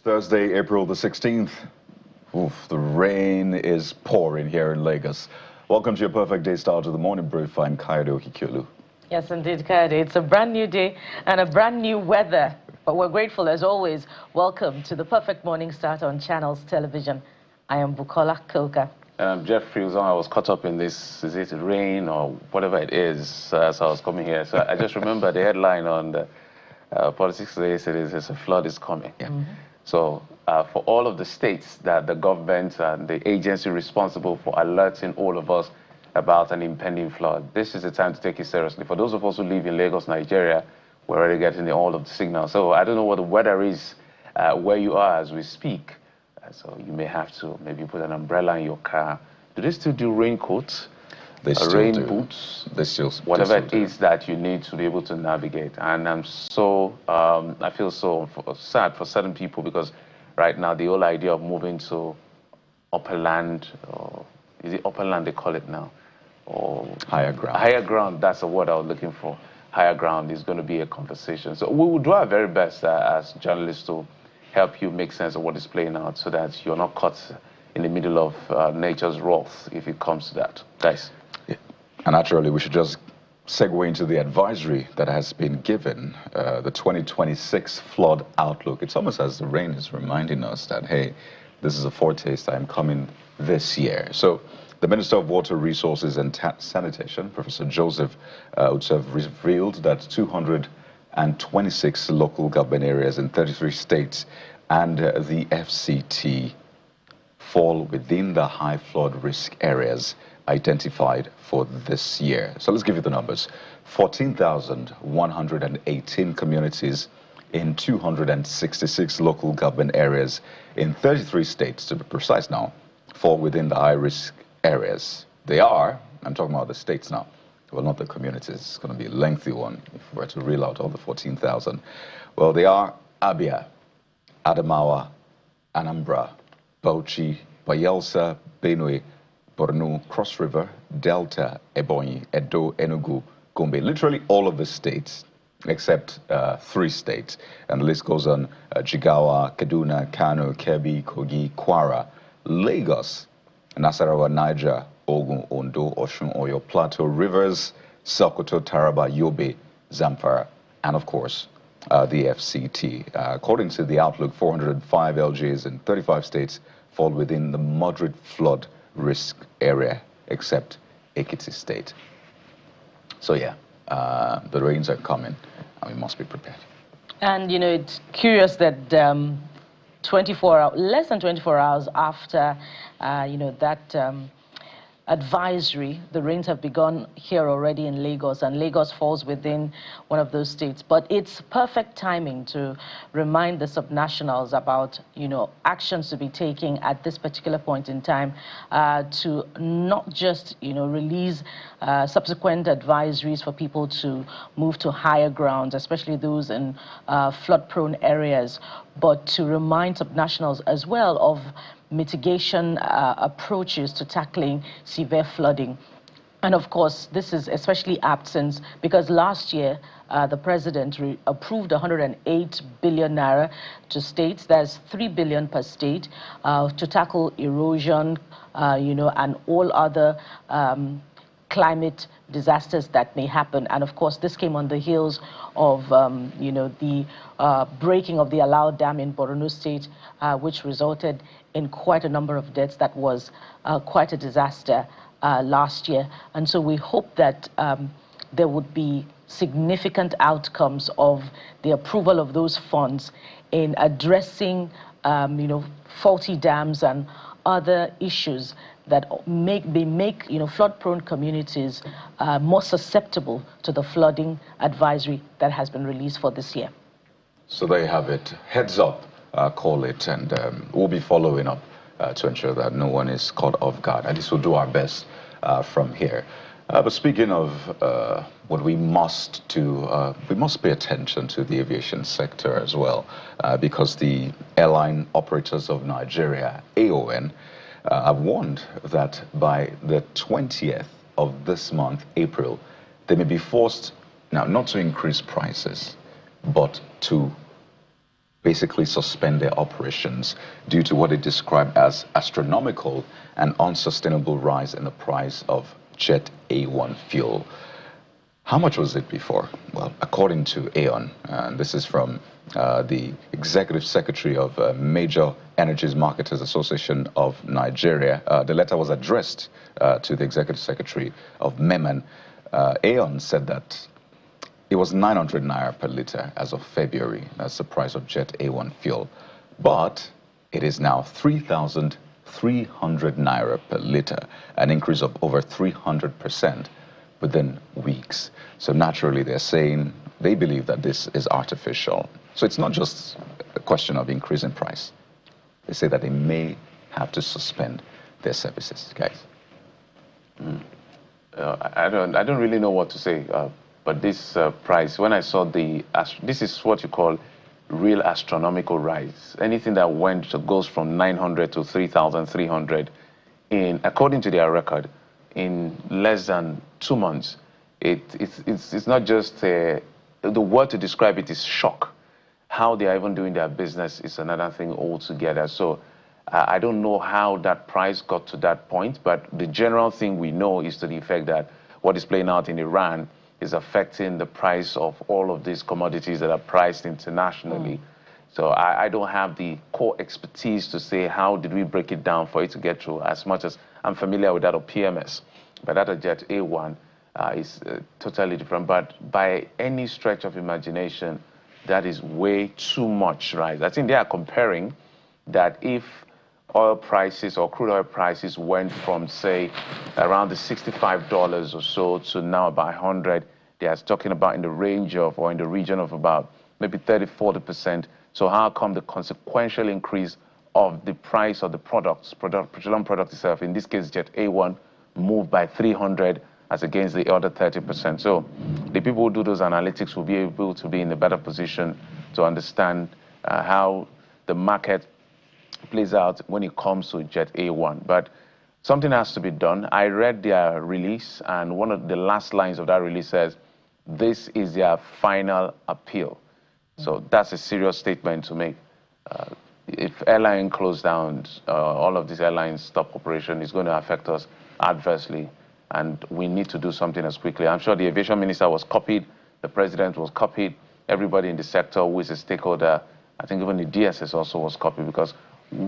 Thursday, April the 16th. Oof, the rain is pouring here in Lagos. Welcome to your perfect day start of the morning brief. I'm Kayode Okikiolu. Yes, indeed, Kayode. It's a brand new day and a brand new weather. But we're grateful, as always. Welcome to the perfect morning start on Channels Television. I am Bukola Koka. Jeffrey, I was caught up in this, is it rain or whatever it is, as I was coming here. So I just remember the headline on the PoliticsToday said it's a flood is coming. Yeah. So for all of the states that the government and the agency responsible for alerting all of us about an impending flood, this is the time to take it seriously. For those of us who live in Lagos, Nigeria, we're already getting all of the signals. So I don't know what the weather is where you are as we speak. So you may have to maybe put an umbrella in your car. Do they still do raincoats? They still rain do. boots? They still whatever they still it is that you need to be able to navigate. And I feel so sad for certain people because right now the whole idea of moving to upper land, or is it upper land they call it now? Or higher ground. Higher ground, that's the word I was looking for. Higher ground is going to be a conversation. So we will do our very best as journalists to help you make sense of what is playing out so that you're not caught in the middle of nature's wrath if it comes to that. Guys. Yeah. And naturally, we should just segue into the advisory that has been given, the 2026 flood outlook. It's almost as the rain is reminding us that, hey, this is a foretaste I'm coming this year. So the Minister of Water Resources and Sanitation, Professor Joseph Utsev, revealed that 226 local government areas in 33 states and the FCT fall within the high flood risk areas identified for this year. So let's give you the numbers. 14,118 communities in 266 local government areas in 33 states, to be precise now, fall within the high risk areas. They are, I'm talking about the states now, well, not the communities. It's going to be a lengthy one if we were to reel out all the 14,000. Well, they are Abia, Adamawa, Anambra, Bauchi, Bayelsa, Benue, Borno, Cross River, Delta, Ebonyi, Edo, Enugu, Gombe. Literally all of the states except 3 states. And the list goes on: Jigawa, Kaduna, Kano, Kebbi, Kogi, Kwara, Lagos, Nasarawa, Niger, Ogun, Ondo, Osun, Oyo, Plateau, Rivers, Sokoto, Taraba, Yobe, Zamfara, and of course, the FCT. According to the outlook, 405 LGs in 35 states fall within the moderate flood risk area, except Ekiti State. So yeah, the rains are coming, and we must be prepared. And you know, it's curious that less than 24 hours after, that advisory, the rains have begun here already in Lagos, and Lagos falls within one of those states. But it's perfect timing to remind the subnationals about, actions to be taken at this particular point in time, to not just, release subsequent advisories for people to move to higher grounds, especially those in flood-prone areas, but to remind subnationals as well of mitigation approaches to tackling severe flooding. And of course, this is especially apt because last year the president approved 108 billion naira to states. There's 3 billion per state to tackle erosion, and all other climate disasters that may happen. And of course, this came on the heels of, the breaking of the Alao Dam in Borno State, which resulted in quite a number of deaths. That was quite a disaster last year. And so we hope that there would be significant outcomes of the approval of those funds in addressing, faulty dams and other issues that make flood-prone communities more susceptible to the flooding advisory that has been released for this year. So there you have it. Heads up, call it, and we'll be following up to ensure that no one is caught off guard. At least we'll do our best from here. But speaking of what we must do, we must pay attention to the aviation sector as well, because the Airline Operators of Nigeria, AON, have warned that by the 20th of this month, April, they may be forced, now not to increase prices, but to basically suspend their operations due to what they describe as astronomical and unsustainable rise in the price of Jet A1 fuel. How much was it before? Well, according to Aon, and this is from the Executive Secretary of Major Energies Marketers Association of Nigeria. The letter was addressed to the Executive Secretary of MEMAN. Aon said that it was 900 naira per liter as of February. That's the price of Jet A1 fuel. But it is now 3,300 naira per liter, an increase of over 300% within weeks. So naturally, they're saying they believe that this is artificial. So it's not just a question of increasing price. They say that they may have to suspend their services, guys. I don't really know what to say. But this price, when I saw this is what you call real astronomical rise. Anything that goes from 900 to 3,300, according to their record, in less than 2 months, it's not just the word to describe it is shock. How they are even doing their business is another thing altogether. So I don't know how that price got to that point, but the general thing we know is to the effect that what is playing out in Iran is affecting the price of all of these commodities that are priced internationally. So I don't have the core expertise to say how did we break it down for it to get through, as much as I'm familiar with that of PMS. But that of Jet A1 is totally different. But by any stretch of imagination, that is way too much, right? I think they are comparing that if oil prices or crude oil prices went from, say, around the $65 or so to now about 100, they are talking about in the range of, or in the region of about maybe 30–40%. So how come the consequential increase of the price of the petroleum product itself, in this case Jet A1, moved by 300 as against the other 30%? So the people who do those analytics will be able to be in a better position to understand how the market plays out when it comes to Jet A1. But something has to be done. I read their release, and one of the last lines of that release says, this is their final appeal. So that's a serious statement to make. If airline close down, all of these airlines stop operation, it's going to affect us adversely, and we need to do something as quickly. I'm sure the aviation minister was copied, the president was copied, everybody in the sector who is a stakeholder, I think even the DSS also was copied, because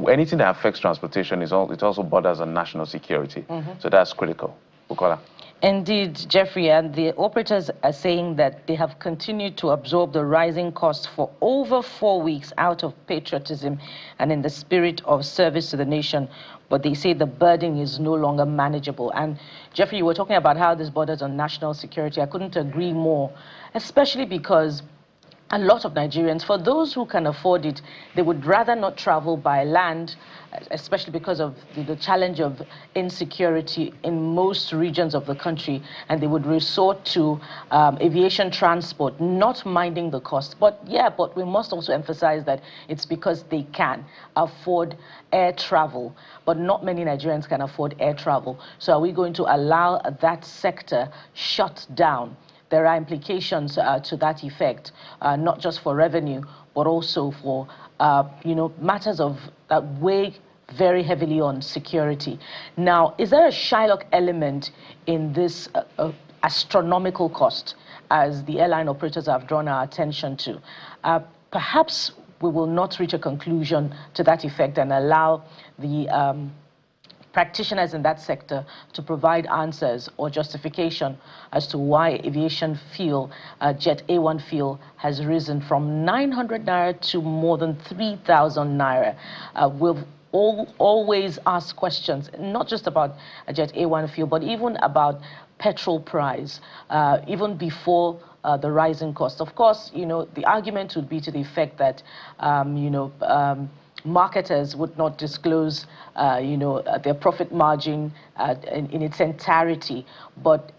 anything that affects transportation, it also borders on national security. So that's critical. Bukola. Indeed, Jeffrey, and the operators are saying that they have continued to absorb the rising costs for over 4 weeks out of patriotism and in the spirit of service to the nation. But they say the burden is no longer manageable. And Jeffrey, you were talking about how this borders on national security. I couldn't agree more, especially because a lot of Nigerians, for those who can afford it, they would rather not travel by land, especially because of the challenge of insecurity in most regions of the country, and they would resort to aviation transport, not minding the cost. But we must also emphasize that it's because they can afford air travel, but not many Nigerians can afford air travel. So are we going to allow that sector shut down? There are implications to that effect, not just for revenue, but also for matters of that weigh very heavily on security. Now, is there a Shylock element in this astronomical cost, as the airline operators have drawn our attention to? Perhaps we will not reach a conclusion to that effect and allow the practitioners in that sector to provide answers or justification as to why aviation fuel, Jet A1 fuel, has risen from 900 naira to more than 3,000 naira. We've always asked questions, not just about Jet A1 fuel, but even about petrol price, even before the rising cost. Of course, the argument would be to the effect that, marketers would not disclose, their profit margin in its entirety. But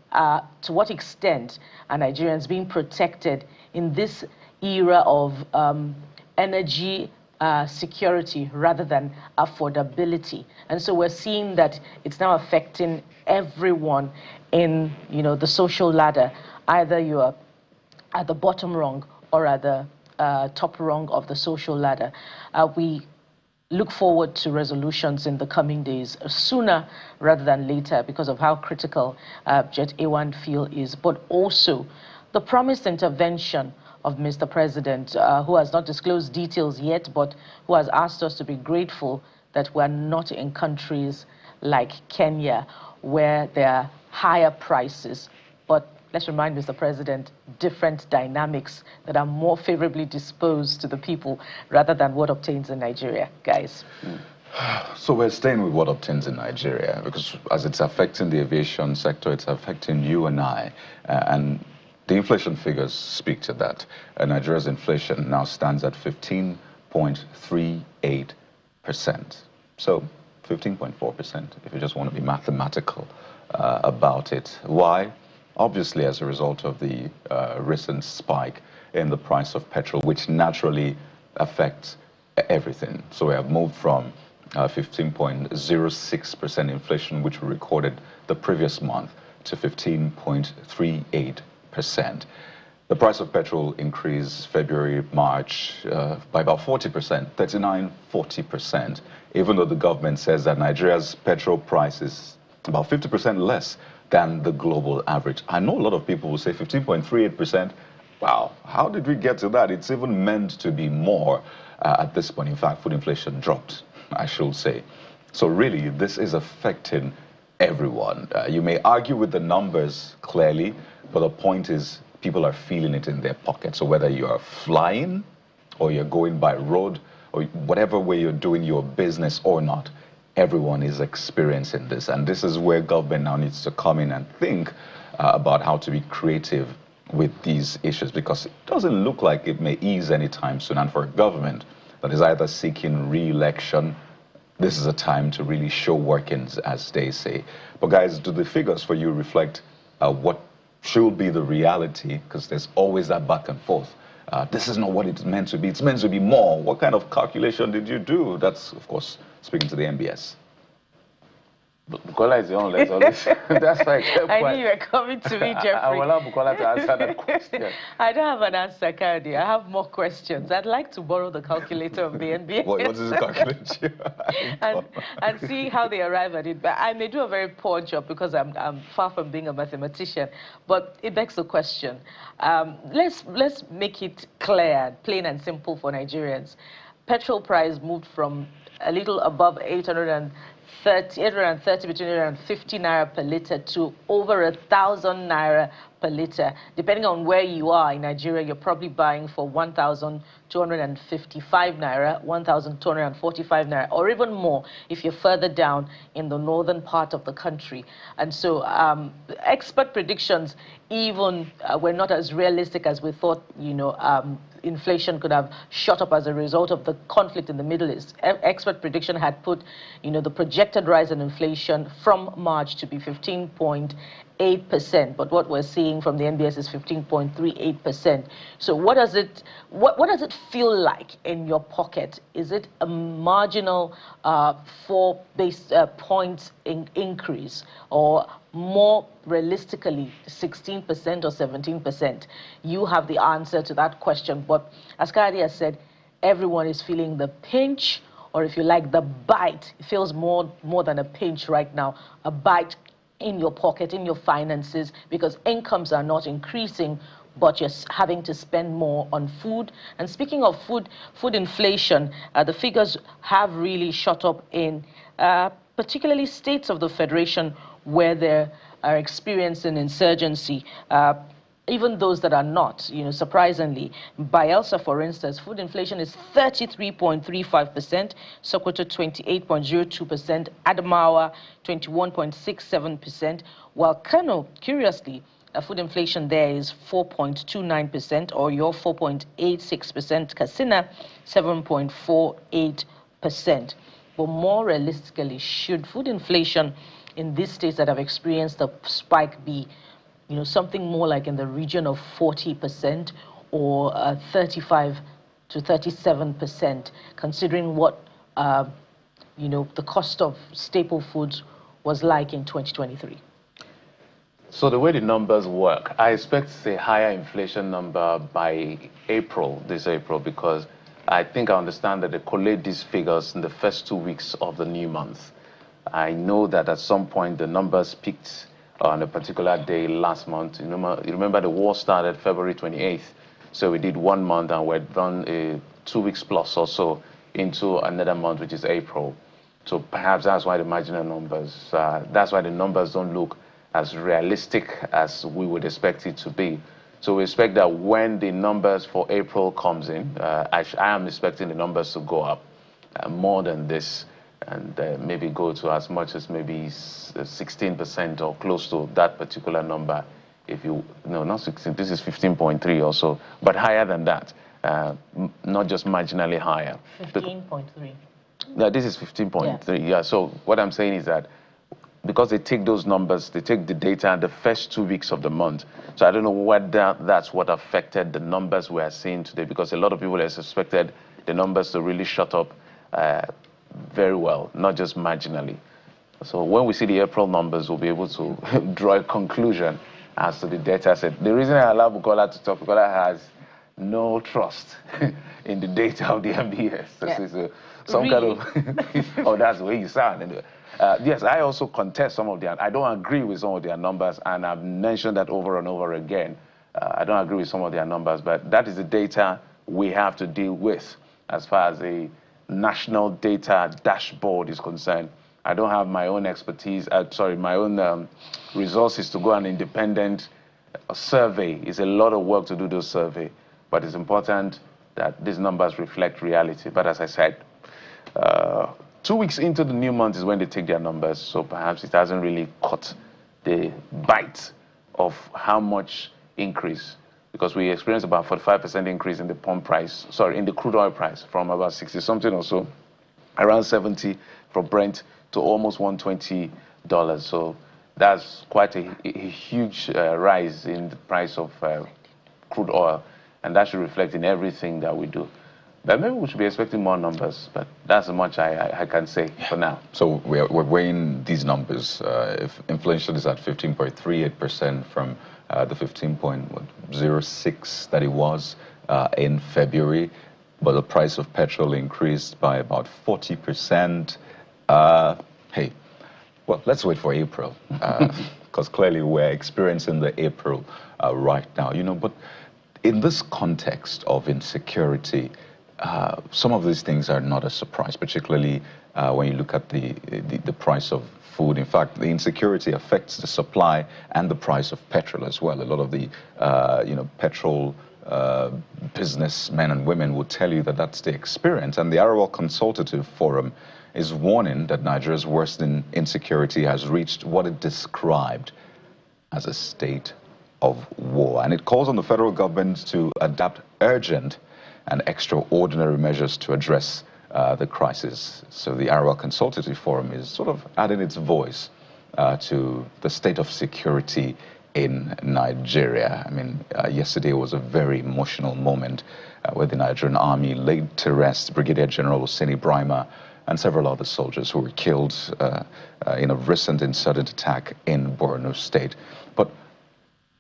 to what extent are Nigerians being protected in this era of energy security rather than affordability? And so we're seeing that it's now affecting everyone in, the social ladder. Either you're at the bottom rung or at the top rung of the social ladder. We look forward to resolutions in the coming days, sooner rather than later, because of how critical Jet A1 fuel is, but also the promised intervention of Mr. President, who has not disclosed details yet, but who has asked us to be grateful that we're not in countries like Kenya, where there are higher prices. But let's remind Mr. President, different dynamics that are more favorably disposed to the people rather than what obtains in Nigeria, guys. So we're staying with what obtains in Nigeria, because as it's affecting the aviation sector, it's affecting you and I. And the inflation figures speak to that. Nigeria's inflation now stands at 15.38%. So 15.4%, if you just want to be mathematical about it. Why? Obviously, as a result of the recent spike in the price of petrol, which naturally affects everything. So we have moved from 15.06% inflation, which we recorded the previous month, to 15.38%. The price of petrol increased February, March by about 40%, 39, 40%, even though the government says that Nigeria's petrol price is about 50% less than the global average. I know a lot of people will say 15.38%. Wow, how did we get to that? It's even meant to be more at this point. In fact, food inflation dropped, I should say. So really, this is affecting everyone. You may argue with the numbers clearly, but the point is people are feeling it in their pockets. So whether you are flying or you're going by road or whatever way you're doing your business or not, everyone is experiencing this. And this is where government now needs to come in and think about how to be creative with these issues, because it doesn't look like it may ease anytime soon. And for a government that is either seeking re-election, this is a time to really show workings, as they say. But guys, do the figures for you reflect what should be the reality? Because there's always that back and forth. This is not what it's meant to be. It's meant to be more. What kind of calculation did you do? That's, of course, speaking to the MBS. Bukola is the only always. That's why I knew you were coming to me, Jeffrey. I will allow Bukola to answer that question. I don't have an answer, Kadi. I have more questions. I'd like to borrow the calculator of the NBA. What is the calculator? and see how they arrive at it. But I may do a very poor job because I'm far from being a mathematician. But it begs the question. Let's make it clear, plain and simple for Nigerians. Petrol price moved from a little above 830 between 850 naira per liter to over 1,000 naira per liter. Depending on where you are in Nigeria, you're probably buying for 1,255 naira, 1,245 naira, or even more if you're further down in the northern part of the country. And so expert predictions even were not as realistic as we thought, inflation could have shot up as a result of the conflict in the Middle East. Expert prediction had put, the projected rise in inflation from March to be 15.8%, but what we're seeing from the NBS is 15.38%. So what does it feel like in your pocket? Is it a marginal 4 base points increase, or more realistically 16% or 17%? You have the answer to that question. But as Kadi has said, everyone is feeling the pinch, or if you like, the bite. It feels more than a pinch right now, a bite in your pocket, in your finances, because incomes are not increasing, but you're having to spend more on food. And speaking of food inflation, the figures have really shot up in particularly states of the Federation where they are experiencing insurgency. Even those that are not, surprisingly. Bayelsa, for instance, food inflation is 33.35%, Sokoto 28.02%, Adamawa 21.67%, while Kano, curiously, food inflation there is 4.29%, or your 4.86%, Katsina 7.48%. But more realistically, should food inflation in these states that have experienced a spike be something more like in the region of 40% or 35 to 37%, considering what the cost of staple foods was like in 2023? So the way the numbers work, I expect a higher inflation number by April, this April, because I think I understand that they collate these figures in the first 2 weeks of the new month. I know that at some point the numbers peaked on a particular day last month. You remember the war started February 28th, so we did 1 month and we're done 2 weeks plus or so into another month, which is April. So perhaps that's why the marginal numbers, that's why the numbers don't look as realistic as we would expect it to be. So we expect that when the numbers for April comes in, I am expecting the numbers to go up more than this, and maybe go to as much as maybe 16% or close to that particular number. If you, no, not 16, this is 15.3 or so, but higher than that, not just marginally higher. 15.3. Yeah, this is 15.3, yeah. So what I'm saying is that because they take those numbers, they take the data in the first 2 weeks of the month. So I don't know whether that's what affected the numbers we are seeing today, because a lot of people have expected the numbers to really shut up very well, not just marginally. So when we see the April numbers, we'll be able to draw a conclusion as to the data set. The reason I allow Bukola to talk, Bukola has no trust in the data of the MBS. Yeah. Some really? kind of, oh, that's the way you sound. Anyway. Yes, I also contest some of their, I don't agree with some of their numbers, and I've mentioned that over and over again. I don't agree with some of their numbers, but that is the data we have to deal with as far as the national data dashboard is concerned. I don't have my own expertise, my own resources to go an independent survey. It's a lot of work to do those survey, but it's important that these numbers reflect reality. But as I said, 2 weeks into the new month is when they take their numbers, so perhaps it hasn't really caught the bite of how much increase, because we experienced about 45% increase in the pump price, sorry, in the crude oil price, from about 60 something or so, around 70 from Brent to almost $120. So that's quite a huge rise in the price of crude oil, and that should reflect in everything that we do. But maybe we should be expecting more numbers, but that's as much I can say for now. So we're weighing these numbers. If inflation is at 15.38% from the 15.06 that it was in February, but the price of petrol increased by about 40%. Hey, well, let's wait for April, because clearly we're experiencing the April right now, you know. But in this context of insecurity, some of these things are not a surprise, particularly when you look at the price of food. In fact, the insecurity affects the supply and the price of petrol as well. A lot of the petrol businessmen and women will tell you that that's the experience. And the Arewa Consultative Forum is warning that Nigeria's worsening insecurity has reached what it described as a state of war. And it calls on the federal government to adapt urgent and extraordinary measures to address the crisis. So the Arewa Consultative Forum is sort of adding its voice to the state of security in Nigeria. I mean, yesterday was a very emotional moment where the Nigerian army laid to rest Brigadier General Hussein Ibrahima and several other soldiers who were killed in a recent insurgent attack in Borno State. But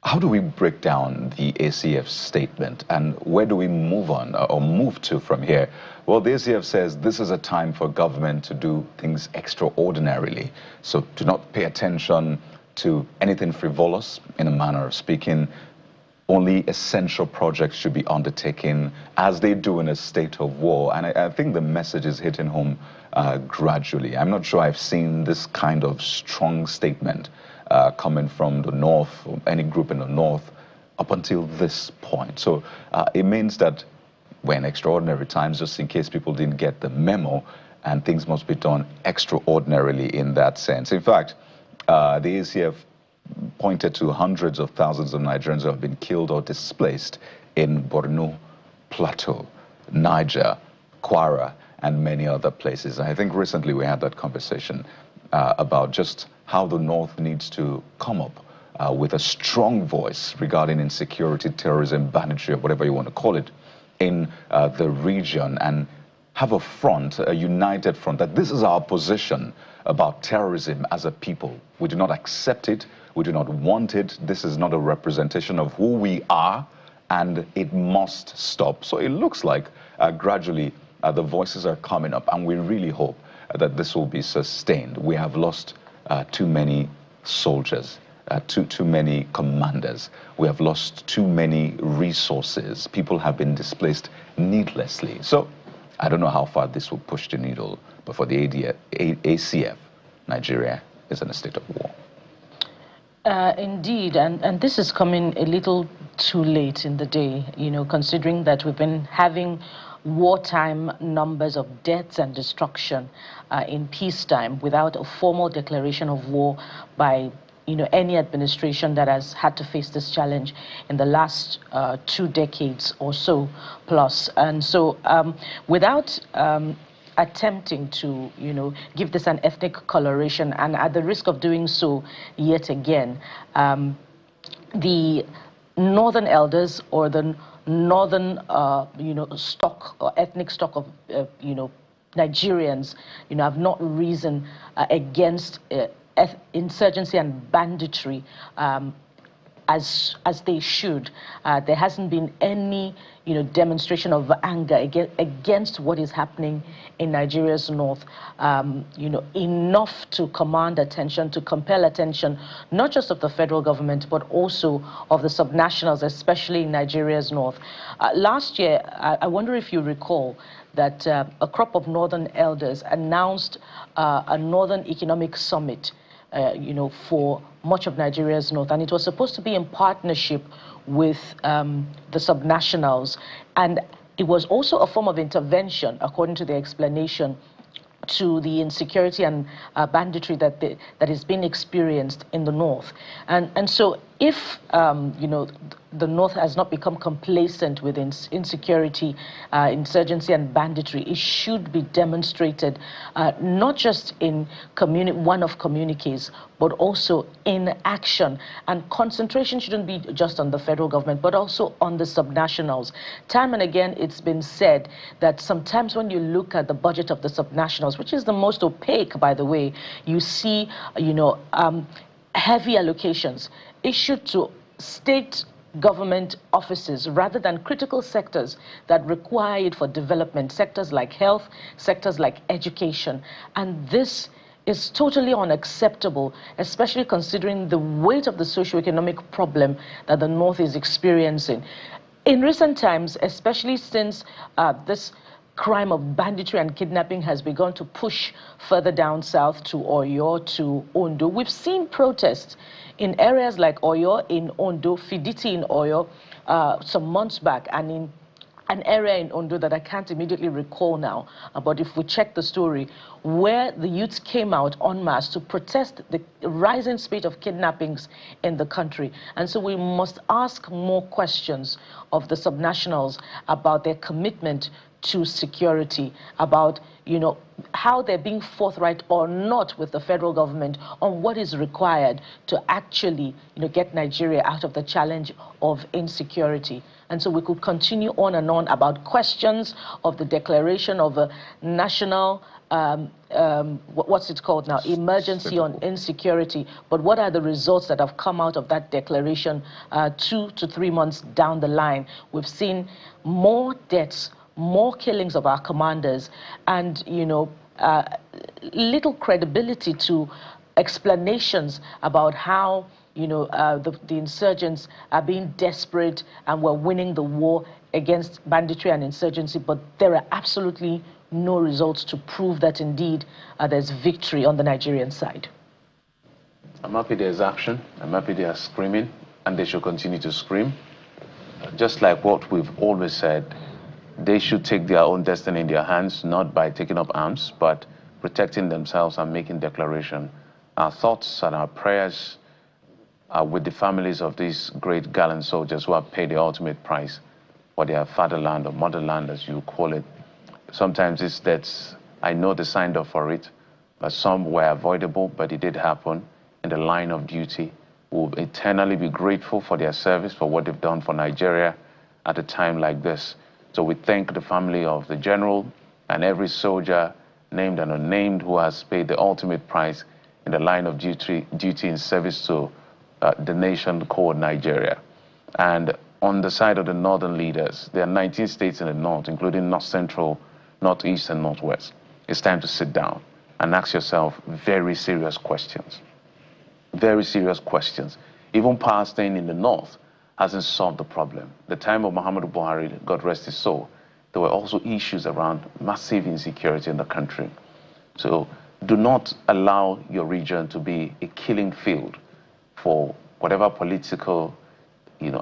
how do we break down the ACF statement, and where do we move on or move to from here? Well, the ACF says this is a time for government to do things extraordinarily. So do not pay attention to anything frivolous, in a manner of speaking. Only essential projects should be undertaken as they do in a state of war. And I think the message is hitting home gradually. I'm not sure I've seen this kind of strong statement coming from the North, or any group in the North, up until this point. So it means that we're in extraordinary times, just in case people didn't get the memo, and things must be done extraordinarily in that sense. In fact, the ACF pointed to hundreds of thousands of Nigerians who have been killed or displaced in Borno, Plateau, Niger, Kwara, and many other places. I think recently we had that conversation about just how the North needs to come up with a strong voice regarding insecurity, terrorism, banditry, or whatever you want to call it, in the region. And have a front, a united front, that this is our position about terrorism as a people. We do not accept it. We do not want it. This is not a representation of who we are, and it must stop. So it looks like gradually the voices are coming up, and we really hope that this will be sustained. We have lost too many soldiers, too many commanders. We have lost too many resources. People have been displaced needlessly. So I don't know how far this will push the needle, but for the ACF, Nigeria is in a state of war. Indeed, and this is coming a little too late in the day, you know, considering that we've been having wartime numbers of deaths and destruction in peacetime without a formal declaration of war by, you know, any administration that has had to face this challenge in the last 2 decades or so plus. And so without attempting to, you know, give this an ethnic coloration, and at the risk of doing so yet again, the northern elders or the northern, you know, stock or ethnic stock of, you know, Nigerians, you know, have not risen against insurgency and banditry as they should. There hasn't been any, you know, demonstration of anger against what is happening in Nigeria's north, you know, enough to command attention, to compel attention, not just of the federal government, but also of the subnationals, especially in Nigeria's north. Last year, I wonder if you recall that a crop of northern elders announced a Northern Economic Summit, you know, for much of Nigeria's north, and it was supposed to be in partnership with the subnationals, and it was also a form of intervention, according to the explanation, to the insecurity and banditry that is being experienced in the north. And so if, you know, the north has not become complacent with insecurity, insurgency and banditry, it should be demonstrated not just in one-off communiques, but also in action. And concentration shouldn't be just on the federal government, but also on the subnationals. Time and again, it's been said that sometimes when you look at the budget of the subnationals, which is the most opaque, by the way, you see, you know, heavy allocations issued to state government offices rather than critical sectors that require it for development, sectors like health, sectors like education. And this is totally unacceptable, especially considering the weight of the socio-economic problem that the North is experiencing. In recent times, especially since this crime of banditry and kidnapping has begun to push further down south to Oyo, to Ondo, we've seen protests in areas like Oyo, in Ondo, Fiditi in Oyo, some months back, and in an area in Ondo that I can't immediately recall now, but if we check the story, where the youths came out en masse to protest the rising spate of kidnappings in the country. And so we must ask more questions of the subnationals about their commitment to security, about, you know, how they're being forthright or not with the federal government on what is required to actually, you know, get Nigeria out of the challenge of insecurity. And so we could continue on and on about questions of the declaration of a national, what's it called now, emergency on insecurity. But what are the results that have come out of that declaration 2 to 3 months down the line? We've seen more deaths, more killings of our commanders, and, you know, little credibility to explanations about how, you know, the insurgents are being desperate and we're winning the war against banditry and insurgency, but there are absolutely no results to prove that indeed there's victory on the Nigerian side. I'm happy there's action. I'm happy they are screaming, and they should continue to scream. Just like what we've always said, they should take their own destiny in their hands, not by taking up arms, but protecting themselves and making declaration. Our thoughts and our prayers are with the families of these great gallant soldiers who have paid the ultimate price for their fatherland or motherland, as you call it. Sometimes these deaths, I know they signed up for it, but some were avoidable, but it did happen in the line of duty. We'll eternally be grateful for their service, for what they've done for Nigeria at a time like this. So we thank the family of the general, and every soldier, named and unnamed, who has paid the ultimate price in the line of duty in service to the nation called Nigeria. And on the side of the northern leaders, there are 19 states in the north, including North Central, Northeast, and Northwest. It's time to sit down and ask yourself very serious questions. Very serious questions. Even power staying in the north hasn't solved the problem. The time of Muhammadu Buhari, God rest his soul, there were also issues around massive insecurity in the country. So do not allow your region to be a killing field for whatever political,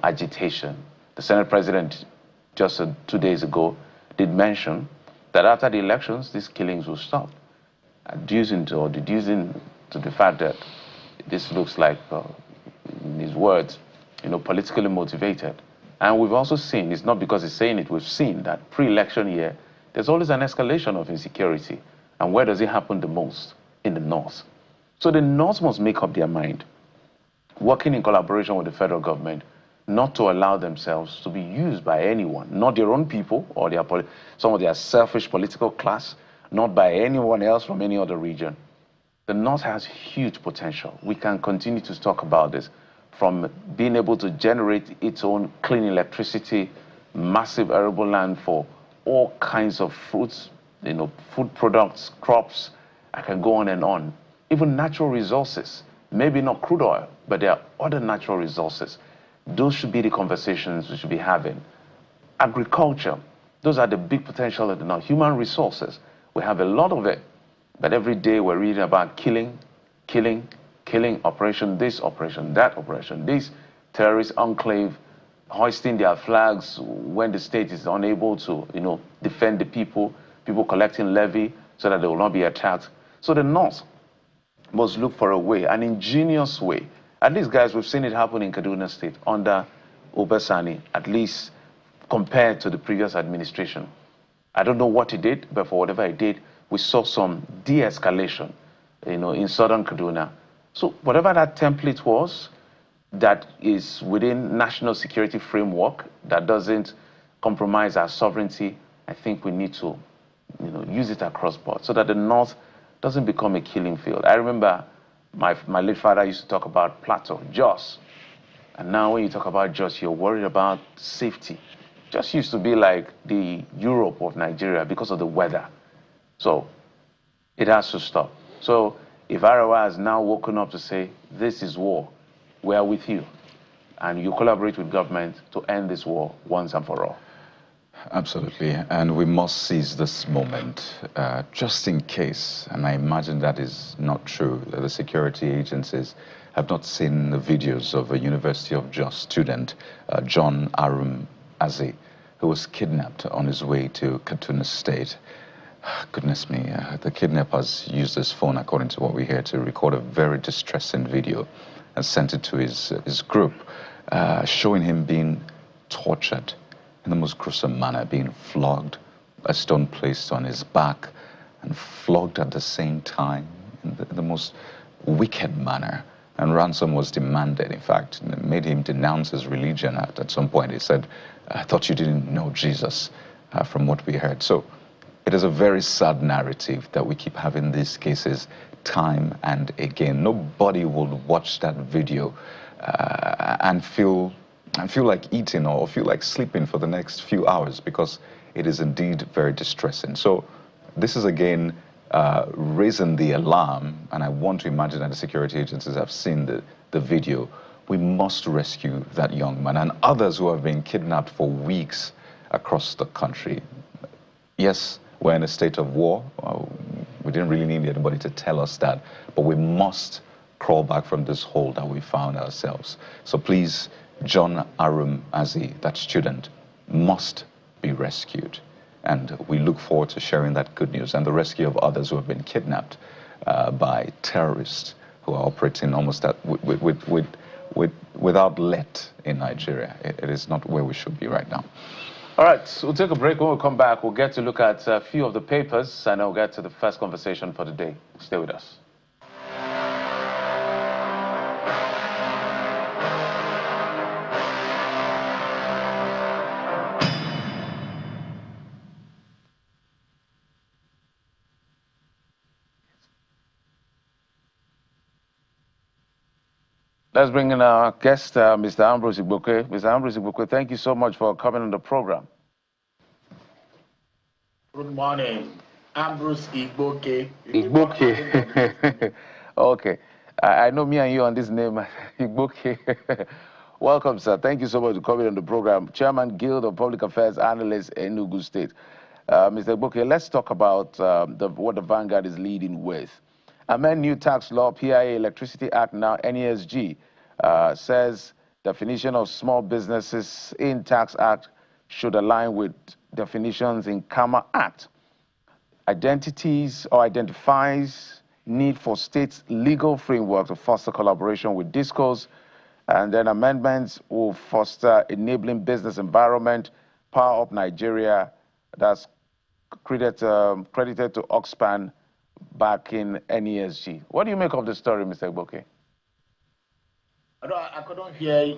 agitation. The Senate President just 2 days ago did mention that after the elections, these killings will stop, deducing to the fact that this looks like, in his words, politically motivated. And we've also seen, it's not because he's saying it, we've seen that pre-election year, there's always an escalation of insecurity. And where does it happen the most? In the north. So the north must make up their mind, working in collaboration with the federal government, not to allow themselves to be used by anyone, not their own people or some of their selfish political class, not by anyone else from any other region. The north has huge potential. We can continue to talk about this, from being able to generate its own clean electricity, massive arable land for all kinds of fruits, food products, crops. I can go on and on. Even natural resources, maybe not crude oil, but there are other natural resources. Those should be the conversations we should be having. Agriculture, those are the big potential of the north. Human resources, we have a lot of it, but every day we're reading about killing, operation this, operation that, operation this, terrorist enclave, hoisting their flags when the state is unable to, defend the people collecting levy so that they will not be attacked. So the north must look for a way, an ingenious way. At least, guys, we've seen it happen in Kaduna State under Obasani, at least compared to the previous administration. I don't know what he did, but for whatever he did, we saw some de-escalation, in southern Kaduna. So whatever that template was, that is within national security framework, that doesn't compromise our sovereignty, I think we need to, use it across board so that the north doesn't become a killing field. I remember my late father used to talk about Plateau, Jos. And now when you talk about Jos, you're worried about safety. Jos used to be like the Europe of Nigeria because of the weather. So it has to stop. So if Arawa has now woken up to say, this is war, we are with you, and you collaborate with government to end this war once and for all. Absolutely, and we must seize this moment, just in case, and I imagine that is not true, that the security agencies have not seen the videos of a University of Jos student, John Arum Azi, who was kidnapped on his way to Kaduna State. Goodness me, the kidnappers used his phone, according to what we hear, to record a very distressing video and sent it to his group, showing him being tortured in the most gruesome manner, being flogged, a stone placed on his back, and flogged at the same time in the most wicked manner. And ransom was demanded. In fact, it made him denounce his religion at some point. He said, I thought you didn't know Jesus, from what we heard. So it is a very sad narrative that we keep having these cases time and again. Nobody will watch that video and feel like eating or feel like sleeping for the next few hours, because it is indeed very distressing. So this is again raising the alarm, and I want to imagine that the security agencies have seen the video. We must rescue that young man and others who have been kidnapped for weeks across the country. Yes, we're in a state of war. We didn't really need anybody to tell us that, but we must crawl back from this hole that we found ourselves. So please, John Arum Azi, that student, must be rescued. And we look forward to sharing that good news and the rescue of others who have been kidnapped by terrorists who are operating almost without let in Nigeria. It is not where we should be right now. All right, so we'll take a break. When we come back, we'll get to look at a few of the papers, and then we'll get to the first conversation for the day. Stay with us. Let's bring in our guest, Mr. Ambrose Igboke. Mr. Ambrose Igboke, thank you so much for coming on the program. Good morning, Ambrose Igboke. Igboke. Okay. I know me and you on this name, Igboke. Welcome, sir. Thank you so much for coming on the program. Chairman, Guild of Public Affairs Analysts in Enugu State. Mr. Igboke, let's talk about what the Vanguard is leading with. Amend new tax law, PIA Electricity Act, now NESG, says definition of small businesses in Tax Act should align with definitions in KAMA Act. Identities or identifies need for states' legal framework to foster collaboration with DISCOs, and then amendments will foster enabling business environment, power up Nigeria, that's credited to Oxpan back in NESG. What do you make of the story, Mr. Igboke? I couldn't hear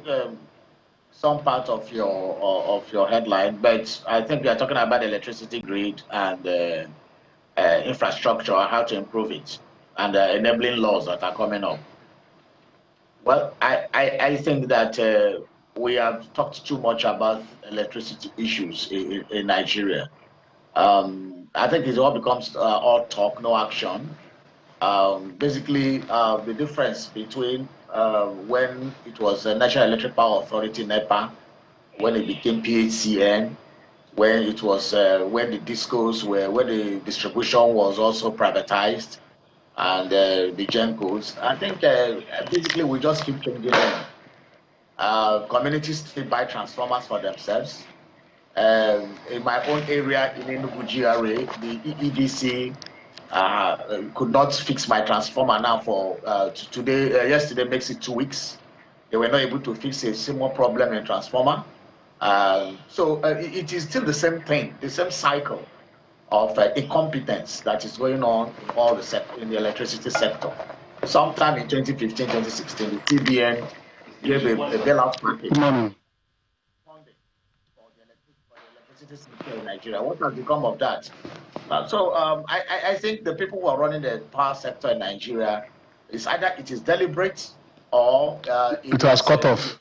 some part of your headline, but I think we are talking about the electricity grid and infrastructure, how to improve it, and enabling laws that are coming up. Well, I think that we have talked too much about electricity issues in Nigeria. I think it all becomes all talk, no action. Basically, the difference between when it was the National Electric Power Authority, NEPA, when it became PHCN, when it was when the discos were, when the distribution was also privatized, and the GENCOs. I think basically we just keep changing them. Communities still buy transformers for themselves. In my own area in Enugu GRA, the EDC could not fix my transformer now for today. Yesterday makes it 2 weeks. They were not able to fix a similar problem in transformer. So it is still the same thing, the same cycle of incompetence that is going on in all the in the electricity sector. Sometime in 2015, 2016, the TBN gave a bailout package funding for the electricity sector in Nigeria. What has become of that? So I think the people who are running the power sector in Nigeria is either it is deliberate or it was cut off.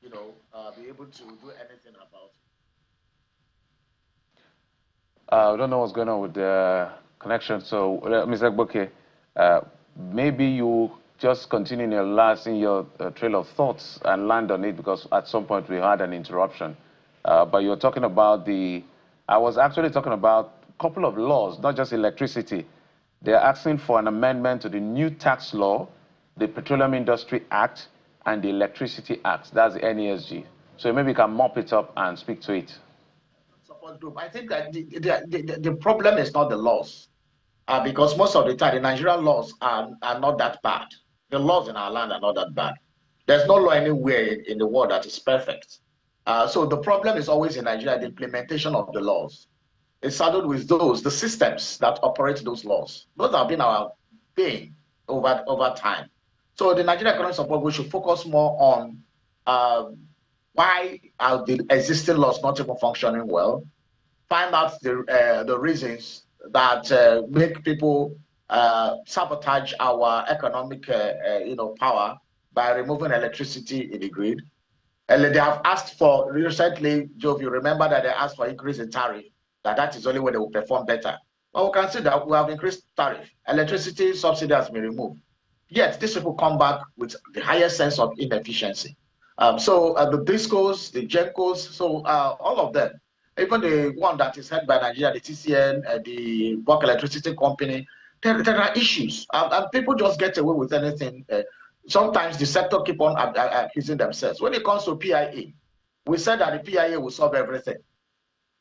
You know, be able to do anything about it. I don't know what's going on with the connection. So, Mr. Igboke, maybe you just continue in your trail of thoughts and land on it, because at some point we had an interruption. But you're talking about I was actually talking about a couple of laws, not just electricity. They're asking for an amendment to the new tax law, the Petroleum Industry Act, and the Electricity Act. That's the NESG. So maybe you can mop it up and speak to it. Support group. I think that the problem is not the laws, because most of the time the Nigerian laws are not that bad. The laws in our land are not that bad. There's no law anywhere in the world that is perfect. So the problem is always in Nigeria, the implementation of the laws. It's saddled with the systems that operate those laws. Those have been our pain over time. So the Nigerian Economic Support Group should focus more on why are the existing laws not even functioning well, find out the reasons that make people sabotage our economic power by removing electricity in the grid. And they have asked for recently, Joe, if you remember that they asked for increase in tariff, that is only when they will perform better. Well, we can see that we have increased tariff. Electricity subsidy has been removed. Yet these people come back with the highest sense of inefficiency. So the DISCOs, the GENCOs, so all of them, even the one that is headed by Nigeria, the TCN, the Bulk Electricity Company, there are issues. And people just get away with anything. Sometimes the sector keep on accusing themselves. When it comes to PIA, we said that the PIA will solve everything.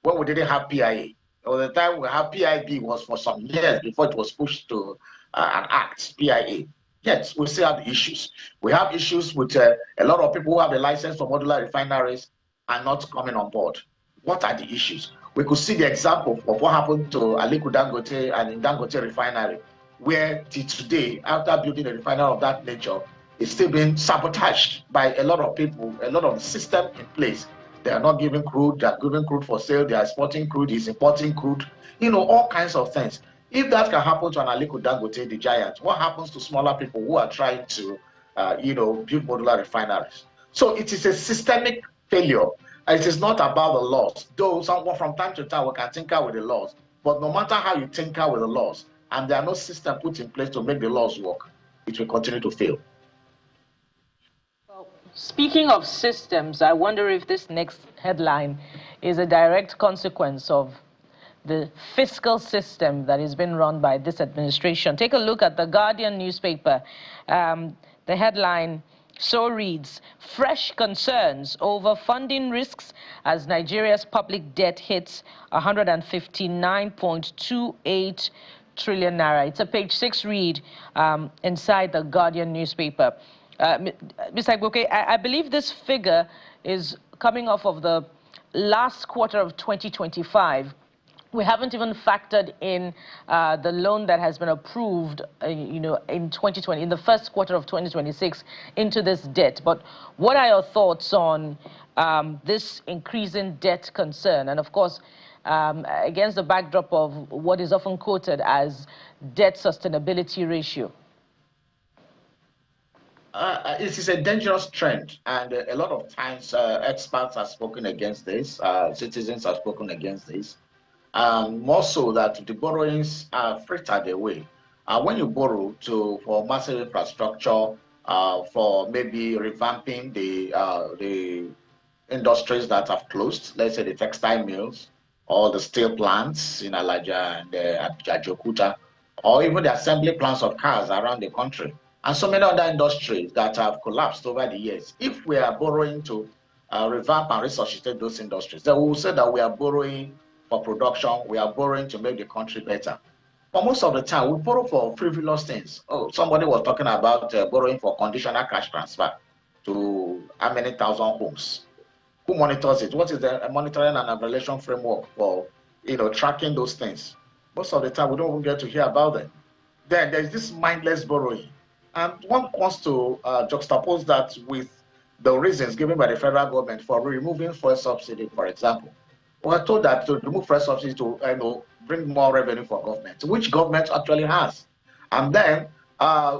When we didn't have PIA, or the time we have PIB was for some years before it was pushed to an act, PIA. Yes, we still have issues. We have issues with a lot of people who have a license for modular refineries are not coming on board. What are the issues? We could see the example of what happened to Aliko Dangote and in Dangote refinery, where today, after building a refinery of that nature, it's still being sabotaged by a lot of people, a lot of the system in place. They are not giving crude, they are giving crude for sale, they are exporting crude, he's importing crude, all kinds of things. If that can happen to an Aliko Dangote, the giant, what happens to smaller people who are trying to, build modular refineries? So it is a systemic failure. It is not about the laws. Though someone from time to time we can tinker with the laws, but no matter how you tinker with the laws, and there are no system put in place to make the laws work, it will continue to fail. Well, speaking of systems, I wonder if this next headline is a direct consequence of the fiscal system that is being run by this administration. Take a look at the Guardian newspaper. The headline so reads, fresh concerns over funding risks as Nigeria's public debt hits 159.28 trillion naira. It's a page 6 read inside the Guardian newspaper. Mr. Igboke, I believe this figure is coming off of the last quarter of 2025. We haven't even factored in the loan that has been approved, in 2020, in the first quarter of 2026, into this debt. But what are your thoughts on this increasing debt concern? And of course, against the backdrop of what is often quoted as debt sustainability ratio. It is a dangerous trend, and a lot of times experts have spoken against this, citizens have spoken against this. More so that the borrowings are frittered away. When you borrow for massive infrastructure, for maybe revamping the industries that have closed, let's say the textile mills or the steel plants in Alaja and Ajokuta, or even the assembly plants of cars around the country, and so many other industries that have collapsed over the years. If we are borrowing to revamp and resuscitate those industries, then we will say that we are borrowing for production, we are borrowing to make the country better. But most of the time, we borrow for frivolous things. Oh, somebody was talking about borrowing for conditional cash transfer to how many thousand homes. Who monitors it? What is the monitoring and evaluation framework for tracking those things? Most of the time, we don't even get to hear about them. Then there's this mindless borrowing. And one wants to juxtapose that with the reasons given by the federal government for removing fuel subsidy, for example. We're told that to remove fresh subsidies to bring more revenue for government, which government actually has. And then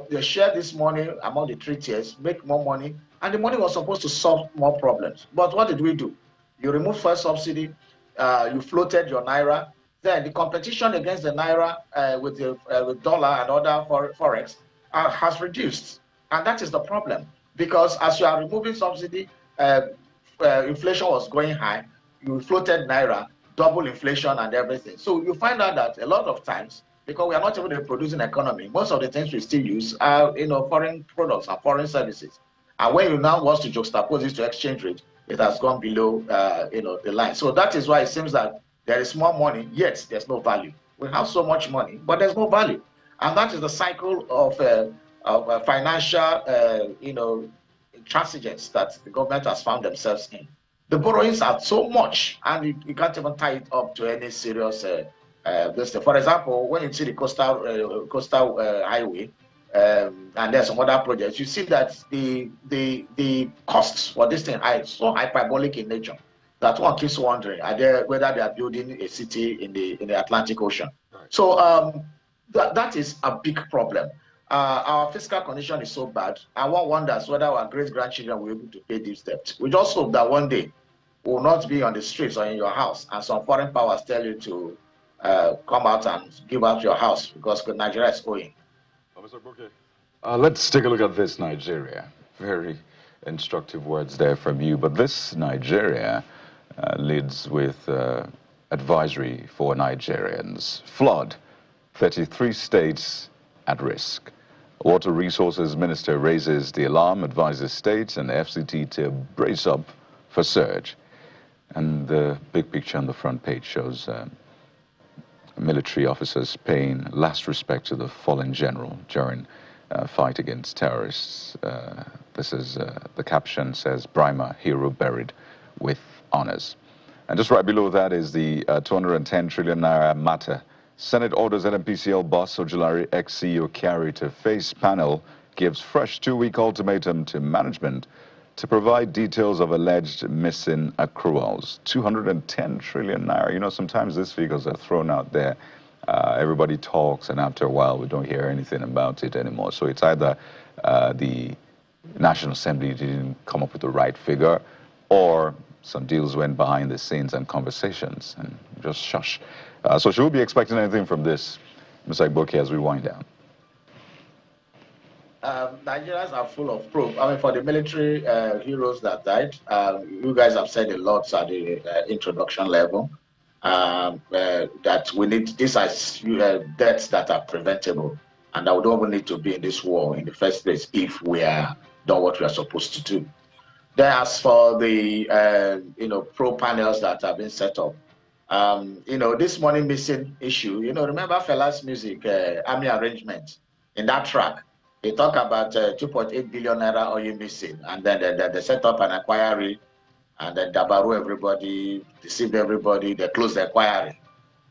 they share this money among the 3 tiers, make more money, and the money was supposed to solve more problems. But what did we do? You removed first subsidy, you floated your naira, then the competition against the naira with dollar and other forex has reduced. And that is the problem, because as you are removing subsidy, inflation was going high. You floated naira, double inflation and everything. So you find out that a lot of times, because we are not even a producing economy, most of the things we still use are foreign products and foreign services. And when you now want to juxtapose this to exchange rate, it has gone below the line. So that is why it seems that there is more money, yet there's no value. We have so much money, but there's no value. And that is the cycle of financial intransigence that the government has found themselves in. The borrowings are so much, and you can't even tie it up to any serious this thing. For example, when you see the coastal highway and there's some other projects, you see that the costs for this thing are so hyperbolic in nature that one keeps wondering whether they are building a city in the Atlantic Ocean. Right. So that is a big problem. Our fiscal condition is so bad, and one wonders whether our great-grandchildren will be able to pay this debt. We just hope that one day we will not be on the streets or in your house, and some foreign powers tell you to come out and give out your house because Nigeria is owing. Let's take a look at this Nigeria. Very instructive words there from you. But this Nigeria leads with advisory for Nigerians. Flood, 33 states at risk. Water Resources Minister raises the alarm, advises states and the FCT to brace up for surge. And the big picture on the front page shows military officers paying last respect to the fallen general during fight against terrorists. This is the caption says, Brima, hero buried with honors. And just right below that is the 210 trillion naira matter. Senate orders NNPCL boss Ojulari ex-CEO Kyari to face panel, gives fresh 2-week ultimatum to management to provide details of alleged missing accruals. 210 trillion naira. Sometimes these figures are thrown out there Everybody talks, and after a while, we don't hear anything about it anymore. So it's either the National Assembly didn't come up with the right figure, or some deals went behind the scenes and conversations and just shush. So should we be expecting anything from this, Mr. Igboke, as we wind down? Nigerians are full of proof. I mean, for the military heroes that died, you guys have said a lot at the introduction level. That we need, these are deaths that are preventable, and that we don't need to be in this war in the first place if we are done what we are supposed to do. Then, as for the pro panels that have been set up, this money missing issue. Remember Fela's music, Army Arrangement, in that track. They talk about 2.8 billion naira oil missing, and then they set up an inquiry, and then dabaru everybody, deceived everybody, they closed the inquiry.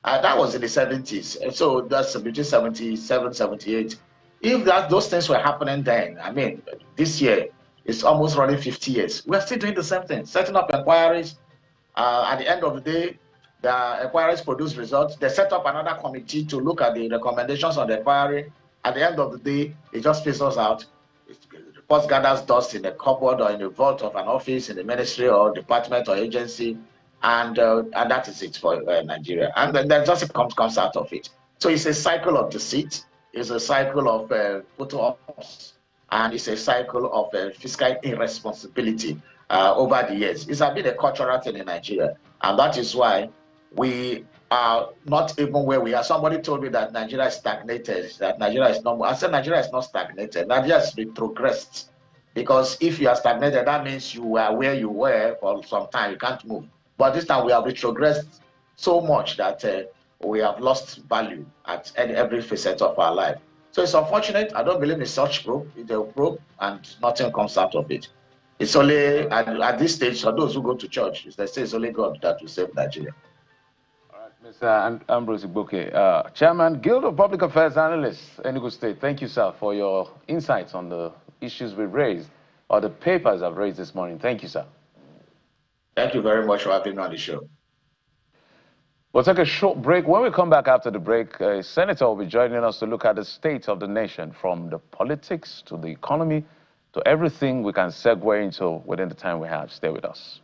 That was in the 70s, and so that's between 77, 78. If those things were happening then, I mean, this year, it's almost running 50 years. We're still doing the same thing, setting up inquiries. At the end of the day, the inquiries produce results. They set up another committee to look at the recommendations on the inquiry. At the end of the day, it just fizzles out. The report gathers dust in a cupboard or in the vault of an office in the ministry or department or agency, and that is it for Nigeria. And then just comes out of it. So it's a cycle of deceit. It's a cycle of photo-ops, and it's a cycle of fiscal irresponsibility over the years. It's been a cultural thing in Nigeria, and that is why we are not even where we are. Somebody told me that Nigeria is stagnated, that Nigeria is not. I said Nigeria is not stagnated. Nigeria has retrogressed, because if you are stagnated, that means you are where you were for some time. You can't move. But this time we have retrogressed so much that we have lost value at every facet of our life. So it's unfortunate. I don't believe in such probe. It's a probe, and nothing comes out of it. It's only at this stage, for those who go to church, they say it's only God that will save Nigeria. All right, Mr. Ambrose Igboke, Chairman, Guild of Public Affairs Analysts, Enugu State. Thank you, sir, for your insights on the issues we've raised, or the papers I've raised this morning. Thank you, sir. Thank you very much for having me on the show. We'll take a short break. When we come back after the break, a senator will be joining us to look at the state of the nation, from the politics to the economy to everything we can segue into within the time we have. Stay with us.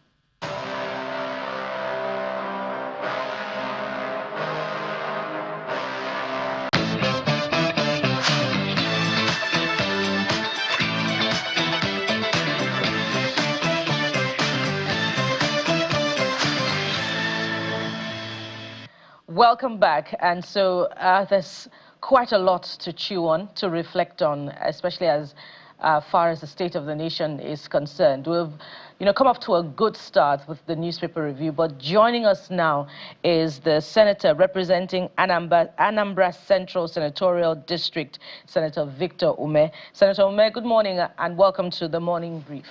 Welcome back. And so there's quite a lot to chew on, to reflect on, especially as far as the state of the nation is concerned. We've come off to a good start with the newspaper review, but joining us now is the senator representing Anambra Central Senatorial District, Senator Victor Umeh. Senator Umeh, good morning and welcome to the morning brief.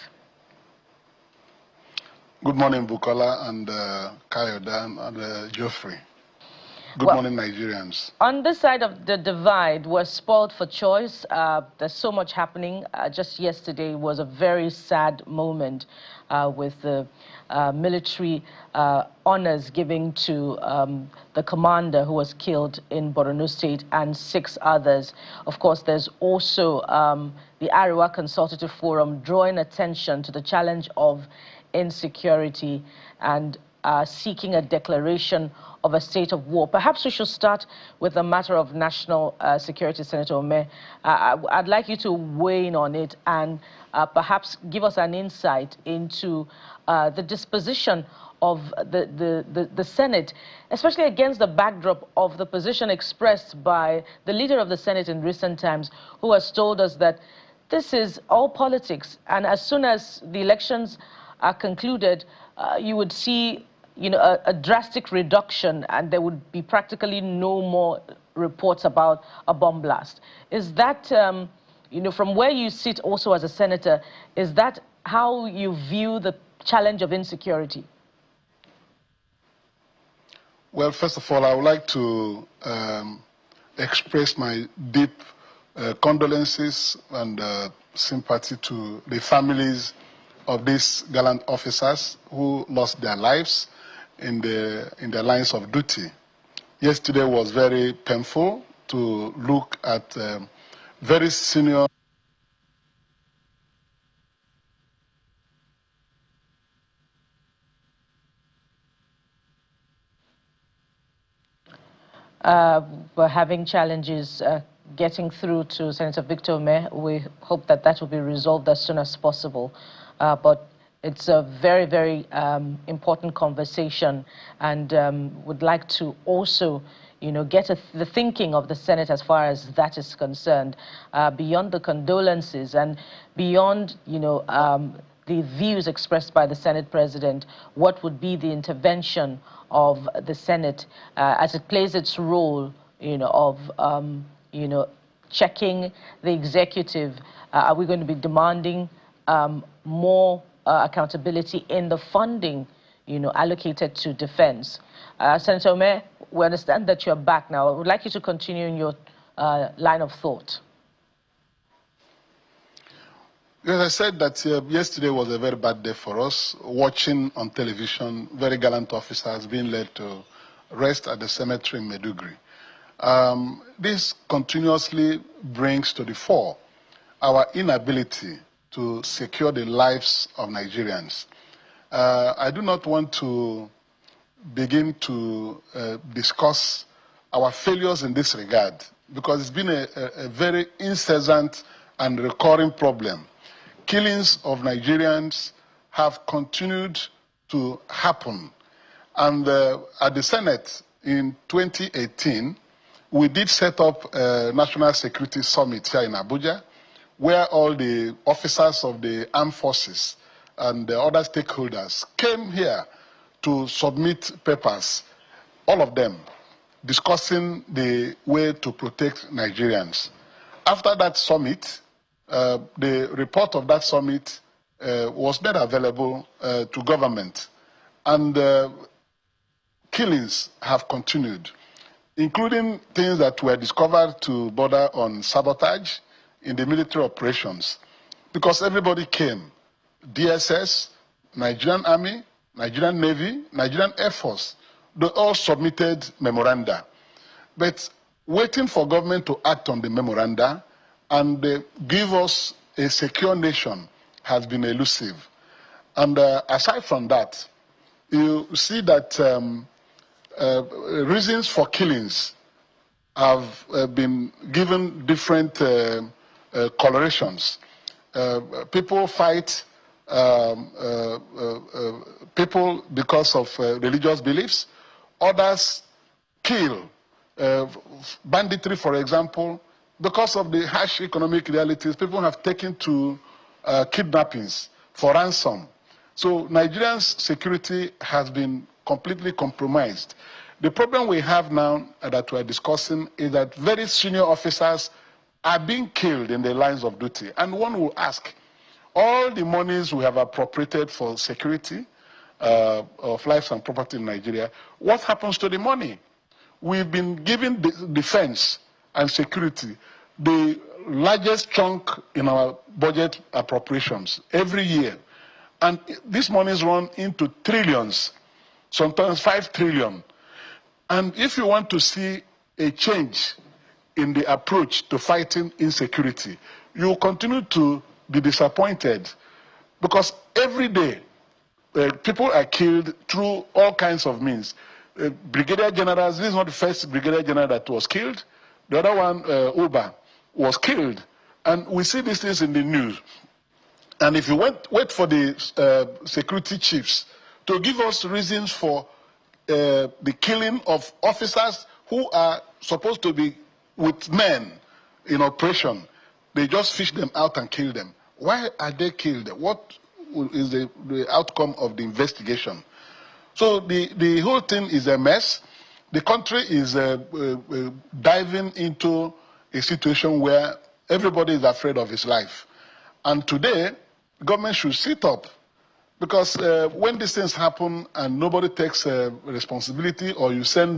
Good morning, Bukola and Kayoda and Geoffrey. Good morning, Nigerians. On this side of the divide, we're spoiled for choice. There's so much happening. Just yesterday was a very sad moment with the military honors given to the commander who was killed in Borno State and 6 others. Of course, there's also the Ariwa Consultative Forum drawing attention to the challenge of insecurity and seeking a declaration of a state of war. Perhaps we should start with the matter of national security, Senator Umeh. I'd like you to weigh in on it and perhaps give us an insight into the disposition of the Senate, especially against the backdrop of the position expressed by the leader of the Senate in recent times, who has told us that this is all politics, and as soon as the elections are concluded, you would see a drastic reduction, and there would be practically no more reports about a bomb blast. Is that, from where you sit also as a senator, is that how you view the challenge of insecurity? Well, first of all, I would like to express my deep condolences and sympathy to the families of these gallant officers who lost their lives in the lines of duty. yesterday was very painful to look at very senior we're having challenges getting through to Senator Victor Umeh. We hope that that will be resolved as soon as possible. But it's a very, very important conversation, and would like to also, get the thinking of the Senate as far as that is concerned, beyond the condolences and beyond, the views expressed by the Senate President. What would be the intervention of the Senate as it plays its role, of, checking the executive? Are we going to be demanding more accountability in the funding, allocated to defense? Senator Umeh, we understand that you're back now. I would like you to continue in your line of thought. Yes, I said that yesterday was a very bad day for us, watching on television very gallant officers being led to rest at the cemetery in Maiduguri. This continuously brings to the fore our inability to secure the lives of Nigerians. I do not want to begin to discuss our failures in this regard, because it's been a very incessant and recurring problem. Killings of Nigerians have continued to happen. And at the Senate in 2018, we did set up a National Security Summit here in Abuja, where all the officers of the armed forces and the other stakeholders came here to submit papers, all of them, discussing the way to protect Nigerians. After that summit, the report of that summit was made available to government, and killings have continued, including things that were discovered to border on sabotage in the military operations, because everybody came. DSS, Nigerian Army, Nigerian Navy, Nigerian Air Force, they all submitted memoranda. But waiting for government to act on the memoranda and give us a secure nation has been elusive. And aside from that, you see that reasons for killings have been given different colorations. People fight people because of religious beliefs. Others kill. Banditry, for example, because of the harsh economic realities, people have taken to kidnappings for ransom. So Nigerians' security has been completely compromised. The problem we have now that we're discussing is that very senior officers are being killed in the lines of duty. And one will ask, all the monies we have appropriated for security of lives and property in Nigeria, what happens to the money? We've been giving defense and security the largest chunk in our budget appropriations every year. And these monies run into trillions, sometimes 5 trillion. And if you want to see a change in the approach to fighting insecurity, you will continue to be disappointed, because every day people are killed through all kinds of means. Brigadier generals, this is not the first brigadier general that was killed. The other one, Uber, was killed. And we see these things in the news. And if you wait for the security chiefs to give us reasons for the killing of officers who are supposed to be with men in operation, they just fish them out and kill them. Why are they killed? What is the outcome of the investigation? So the whole thing is a mess. The country is diving into a situation where everybody is afraid of his life. And today, government should sit up, because when these things happen and nobody takes responsibility, or you send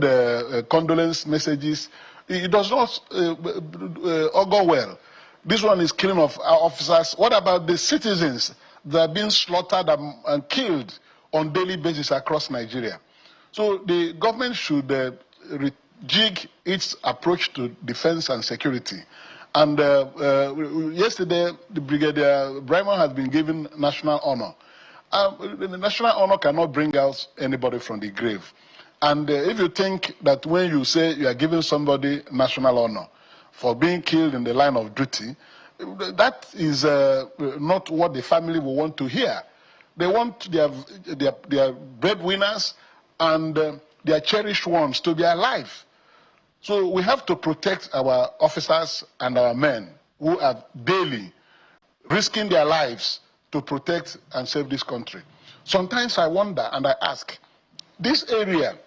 condolence messages, it does not augur well. This one is killing of our officers. What about the citizens that are being slaughtered and killed on a daily basis across Nigeria? So the government should jig its approach to defense and security. And yesterday, the Brigadier Bremer has been given national honor. The national honor cannot bring out anybody from the grave. And if you think that when you say you are giving somebody national honor for being killed in the line of duty, that is not what the family will want to hear. They want their breadwinners and their cherished ones to be alive. So we have to protect our officers and our men who are daily risking their lives to protect and save this country. Sometimes I wonder and I ask, this area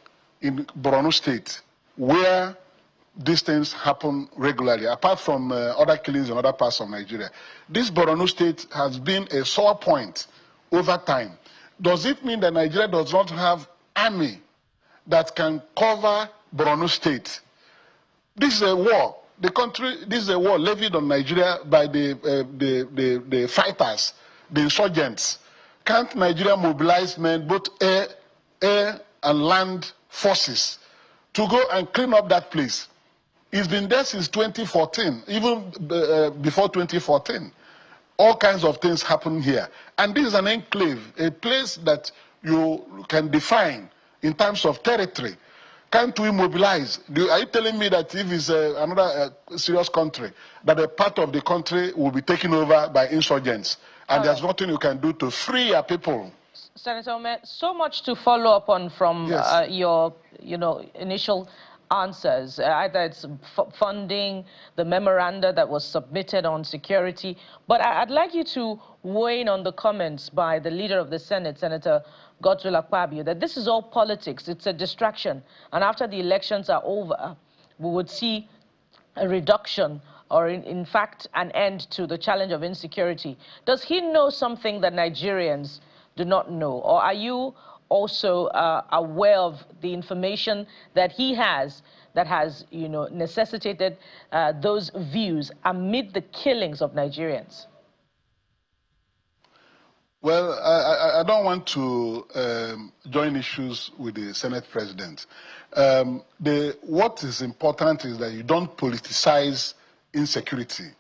in Borno State where these things happen regularly, apart from other killings in other parts of Nigeria, this Borno State has been a sore point over time. Does it mean that Nigeria does not have army that can cover Borno State? This is a war. This is a war levied on Nigeria by the fighters, the insurgents. Can't Nigeria mobilize men, both air and land forces, to go and clean up that place? It's been there since 2014, even before 2014. All kinds of things happen here. And this is an enclave, a place that you can define in terms of territory. Can't we mobilize? Are you telling me that if it's another serious country, that a part of the country will be taken over by insurgents, and there's nothing you can do to free your people? Senator Umeh, so much to follow up on from Yes. your initial answers. Either it's funding, the memoranda that was submitted on security. But I'd like you to weigh in on the comments by the leader of the Senate, Senator Godswill Akpabio, that this is all politics. It's a distraction. And after the elections are over, we would see a reduction or, in fact, an end to the challenge of insecurity. Does he know something that Nigerians do not know? Or are you also aware of the information that he has that has, necessitated those views amid the killings of Nigerians? Well, I don't want to join issues with the Senate President. What is important is that you don't politicize insecurity.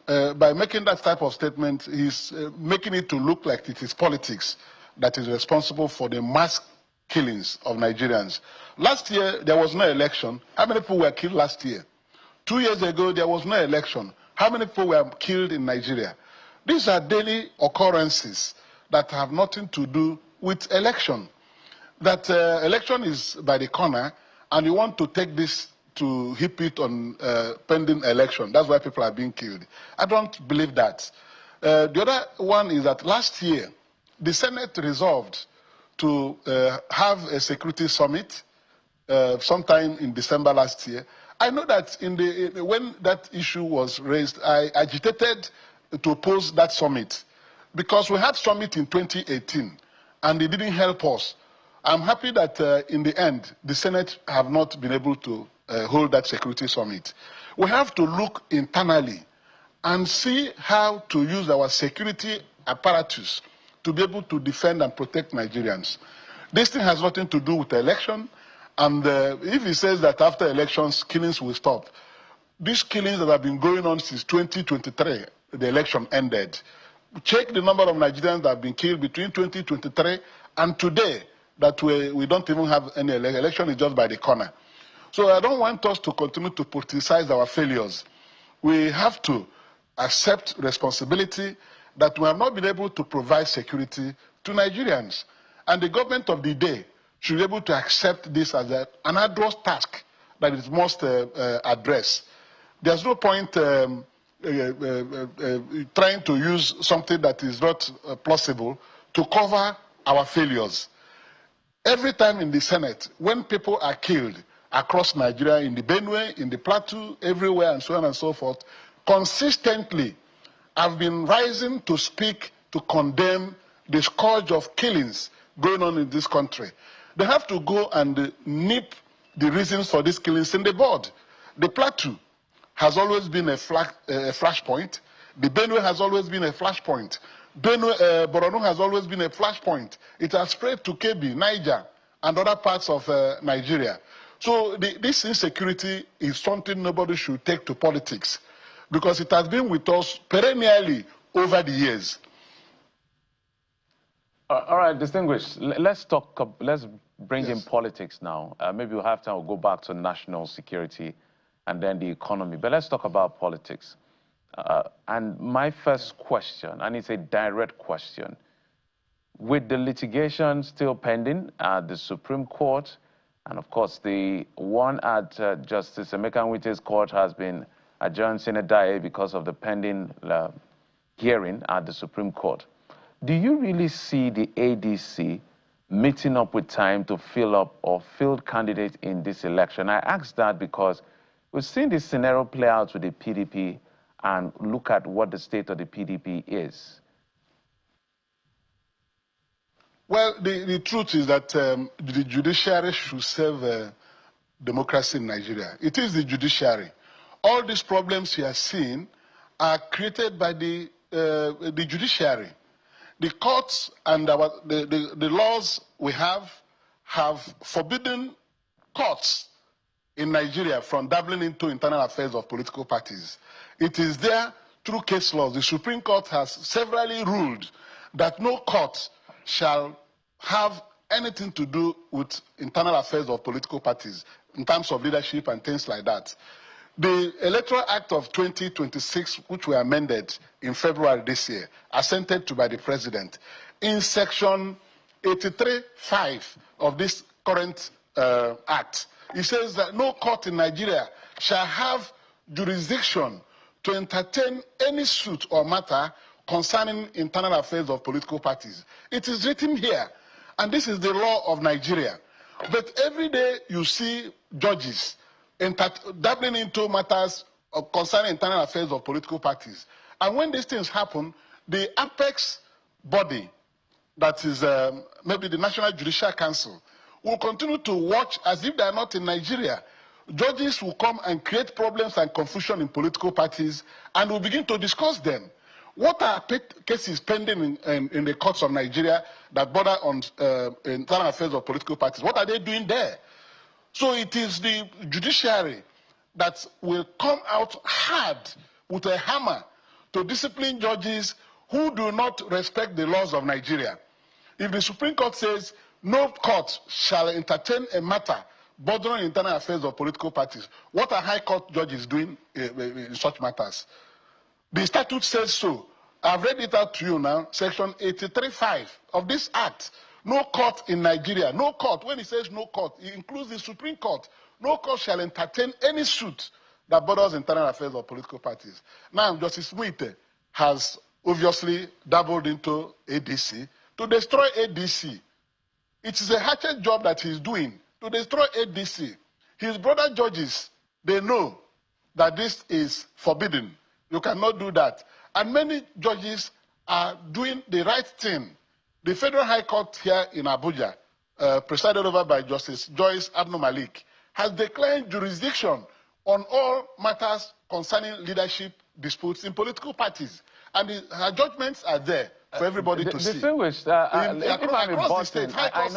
By making that type of statement, he's making it to look like it is politics that is responsible for the mass killings of Nigerians. Last year, there was no election. How many people were killed last year? 2 years ago, there was no election. How many people were killed in Nigeria? These are daily occurrences that have nothing to do with election. That election is by the corner, and you want to take this to heap it on pending election. That's why people are being killed. I don't believe that. The other one is that last year, the Senate resolved to have a security summit sometime in December last year. I know that when that issue was raised, I agitated to oppose that summit because we had summit in 2018 and it didn't help us. I'm happy that in the end, the Senate have not been able to hold that security summit. We have to look internally and see how to use our security apparatus to be able to defend and protect Nigerians. This thing has nothing to do with the election, and if he says that after elections, killings will stop, these killings that have been going on since 2023, the election ended. Check the number of Nigerians that have been killed between 2023 and today, that we don't even have any election. Election is just by the corner. So I don't want us to continue to politicize our failures. We have to accept responsibility that we have not been able to provide security to Nigerians. And the government of the day should be able to accept this as an arduous task that it must address. There's no point trying to use something that is not plausible to cover our failures. Every time in the Senate, when people are killed across Nigeria, in the Benue, in the Plateau, everywhere, and so on and so forth, consistently, I've been rising to speak to condemn the scourge of killings going on in this country. They have to go and nip the reasons for these killings in the bud. The Plateau has always been a flashpoint. The Benue has always been a flashpoint. Borno has always been a flashpoint. It has spread to Kebbi, Niger, and other parts of Nigeria. So this insecurity is something nobody should take to politics, because it has been with us perennially over the years. All right, distinguished. Let's bring in Yes. politics now. Maybe we'll have time. We'll go back to national security and then the economy. But let's talk about politics. And my first question, and it's a direct question, with the litigation still pending at the Supreme Court, and of course the one at Justice Emeka Nwite's court has been adjourned sine die because of the pending hearing at the Supreme Court. Do you really see the ADC meeting up with time to fill up or field candidates in this election? I ask that because we've seen this scenario play out with the PDP, and look at what the state of the PDP is. Well, the truth is that the judiciary should serve democracy in Nigeria. It is the judiciary. All these problems you are seeing are created by the judiciary. The courts and the laws we have forbidden courts in Nigeria from dabbling into internal affairs of political parties. It is there through case laws. The Supreme Court has severally ruled that no court shall have anything to do with internal affairs of political parties in terms of leadership and things like that. The Electoral Act of 2026, which we amended in February this year, assented to by the President, in section 83(5) of this current act, it says that no court in Nigeria shall have jurisdiction to entertain any suit or matter concerning internal affairs of political parties. It is written here, and this is the law of Nigeria. But every day you see judges dabbling into matters concerning internal affairs of political parties. And when these things happen, the apex body, that is maybe the National Judicial Council, will continue to watch as if they are not in Nigeria. Judges will come and create problems and confusion in political parties, and will begin to discuss them. What are cases pending in the courts of Nigeria that border on internal affairs of political parties? What are they doing there? So it is the judiciary that will come out hard with a hammer to discipline judges who do not respect the laws of Nigeria. If the Supreme Court says no court shall entertain a matter bordering internal affairs of political parties, what are high court judges doing in such matters? The statute says so. I've read it out to you now, section 83(5) of this act. No court in Nigeria, no court, when it says no court, it includes the Supreme Court. No court shall entertain any suit that borders internal affairs of political parties. Now, Justice Nwite has obviously dabbled into ADC to destroy ADC. It is a hatchet job that he's doing to destroy ADC. His brother judges, they know that this is forbidden. You cannot do that. And many judges are doing the right thing. The Federal High Court here in Abuja, presided over by Justice Joyce Abno-Malik, has declared jurisdiction on all matters concerning leadership disputes in political parties. And her judgments are there for everybody to see. Distinguished, across the state, I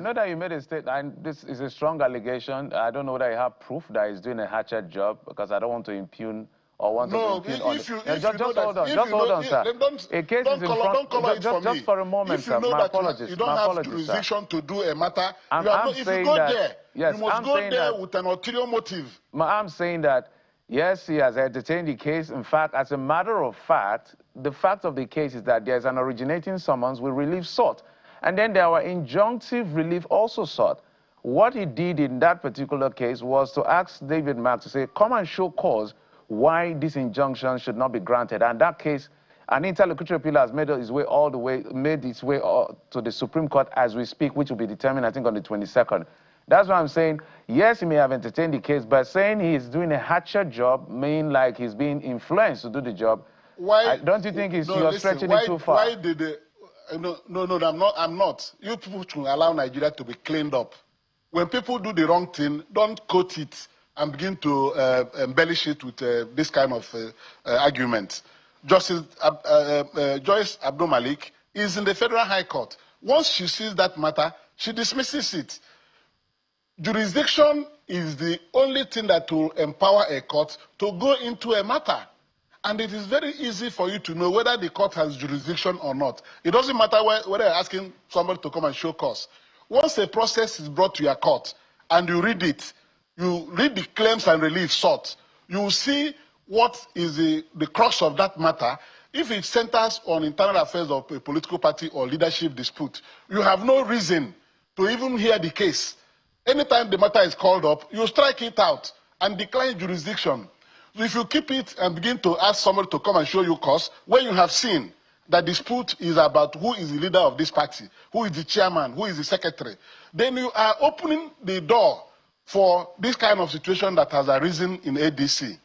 know that you made a statement, and this is a strong allegation. I don't know whether you have proof that he's doing a hatchet job, because I don't want to impugn or want to impugn on it. Just hold on, sir. A case is in front. Just for a moment, sir. My apologies. You don't have jurisdiction to do a matter. If you go there, you must go there with an ulterior motive. I'm saying that, yes, he has entertained the case. In fact, as a matter of fact, the fact of the case is that there's an originating summons with relief sought. And then there were injunctive relief also sought. What he did in that particular case was to ask David Mark to say, come and show cause why this injunction should not be granted. And that case, an interlocutory appeal has made its way to the Supreme Court as we speak, which will be determined, I think, on the 22nd. That's why I'm saying, yes, he may have entertained the case, but saying he's doing a hatchet job, meaning like he's being influenced to do the job. Why? Don't you think you're stretching it too far? Why did they... No, I'm not. You people should allow Nigeria to be cleaned up. When people do the wrong thing, don't quote it and begin to embellish it with this kind of argument. Justice Joyce Abno-Malik is in the Federal High Court. Once she sees that matter, she dismisses it. jurisdiction is the only thing that will empower a court to go into a matter. And it is very easy for you to know whether the court has jurisdiction or not. It doesn't matter whether you're asking somebody to come and show cause. Once a process is brought to your court and you read it, you read the claims and relief sought, you will see what is the crux of that matter. If it centers on internal affairs of a political party or leadership dispute, you have no reason to even hear the case. Anytime the matter is called up, you strike it out and decline jurisdiction. If you keep it and begin to ask somebody to come and show you cause, when you have seen that dispute is about who is the leader of this party, who is the chairman, who is the secretary, then you are opening the door for this kind of situation that has arisen in ADC.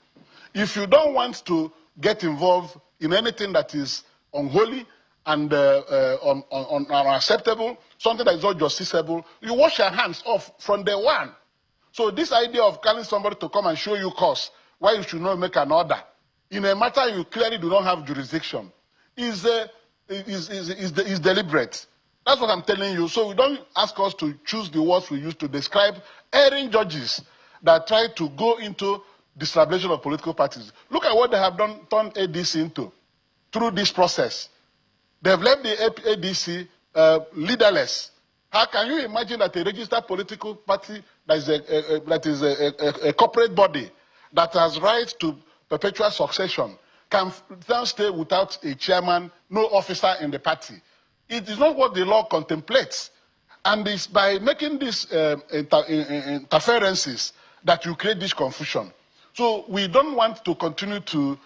If you don't want to get involved in anything that is unholy and unacceptable, something that is not justiciable, you wash your hands off from day one. So this idea of calling somebody to come and show you cause why you should not make an order in a matter you clearly do not have jurisdiction is deliberate. That's what I'm telling you. So we don't ask us to choose the words we use to describe erring judges that try to go into the establishment of political parties. Look at what they have done, turned ADC into through this process. They've left the ADC leaderless. How can you imagine that a registered political party that is a corporate body that has rights to perpetual succession can now stay without a chairman, no officer in the party? It is not what the law contemplates. And it's by making these interferences that you create this confusion. So we don't want to continue to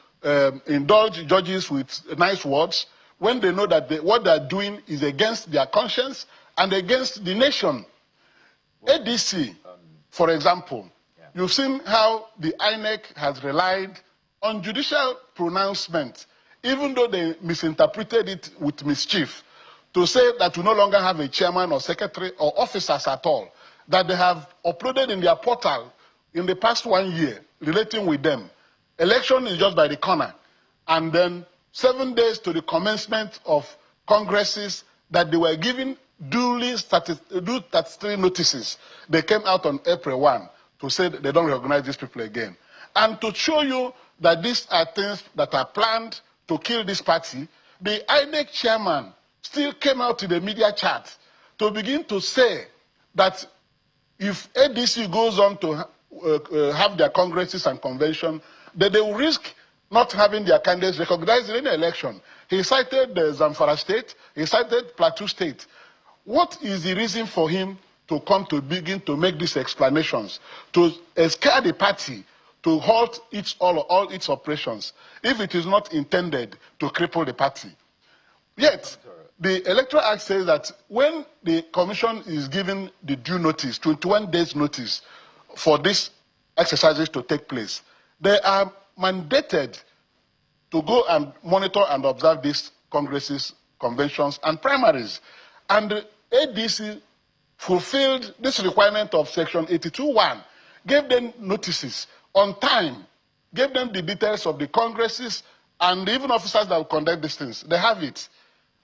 indulge judges with nice words when they know that what they're doing is against their conscience and against the nation. ADC, for example, you've seen how the INEC has relied on judicial pronouncement, even though they misinterpreted it with mischief, to say that we no longer have a chairman or secretary or officers at all, that they have uploaded in their portal in the past 1 year relating with them. Election is just by the corner. And then 7 days to the commencement of congresses that they were given duly statutory notices. They came out on April 1 to say that they don't recognize these people again. And to show you that these are things that are planned to kill this party, the INEC chairman still came out in the media chat to begin to say that if ADC goes on to have their congresses and convention, that they will risk not having their candidates recognized in any election. He cited the Zamfara state, he cited Plateau state. What is the reason for him to come to begin to make these explanations, to scare the party, to halt all its operations, if it is not intended to cripple the party? Yet, the Electoral Act says that when the commission is given the due notice, 21 days notice, for these exercises to take place, they are mandated to go and monitor and observe these congresses, conventions, and primaries. And the ADC fulfilled this requirement of Section 82(1), gave them notices on time, gave them the details of the congresses, and even officers that will conduct these things. They have it.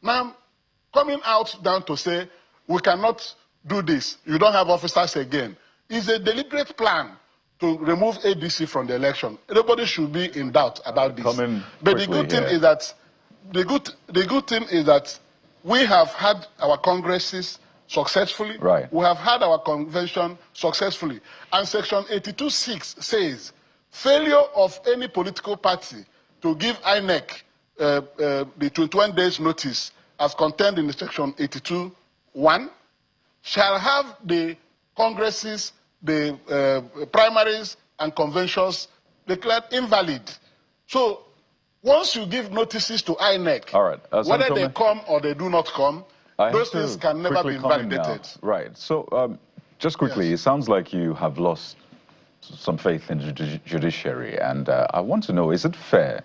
Now, coming out down to say, we cannot do this, you don't have officers again, is a deliberate plan to remove ADC from the election. Everybody should be in doubt about this. But the good thing is that the good thing is that we have had our congresses successfully. Right. We have had our convention successfully. And Section 82(6) says, failure of any political party to give INEC the 21 days notice as contained in Section 82(1) shall have the congresses, the primaries and conventions declared invalid. So once you give notices to INEC, all right, whether they come or they do not come, those things can never be invalidated. Right. So just quickly, yes. It sounds like you have lost some faith in the judiciary, and I want to know, is it fair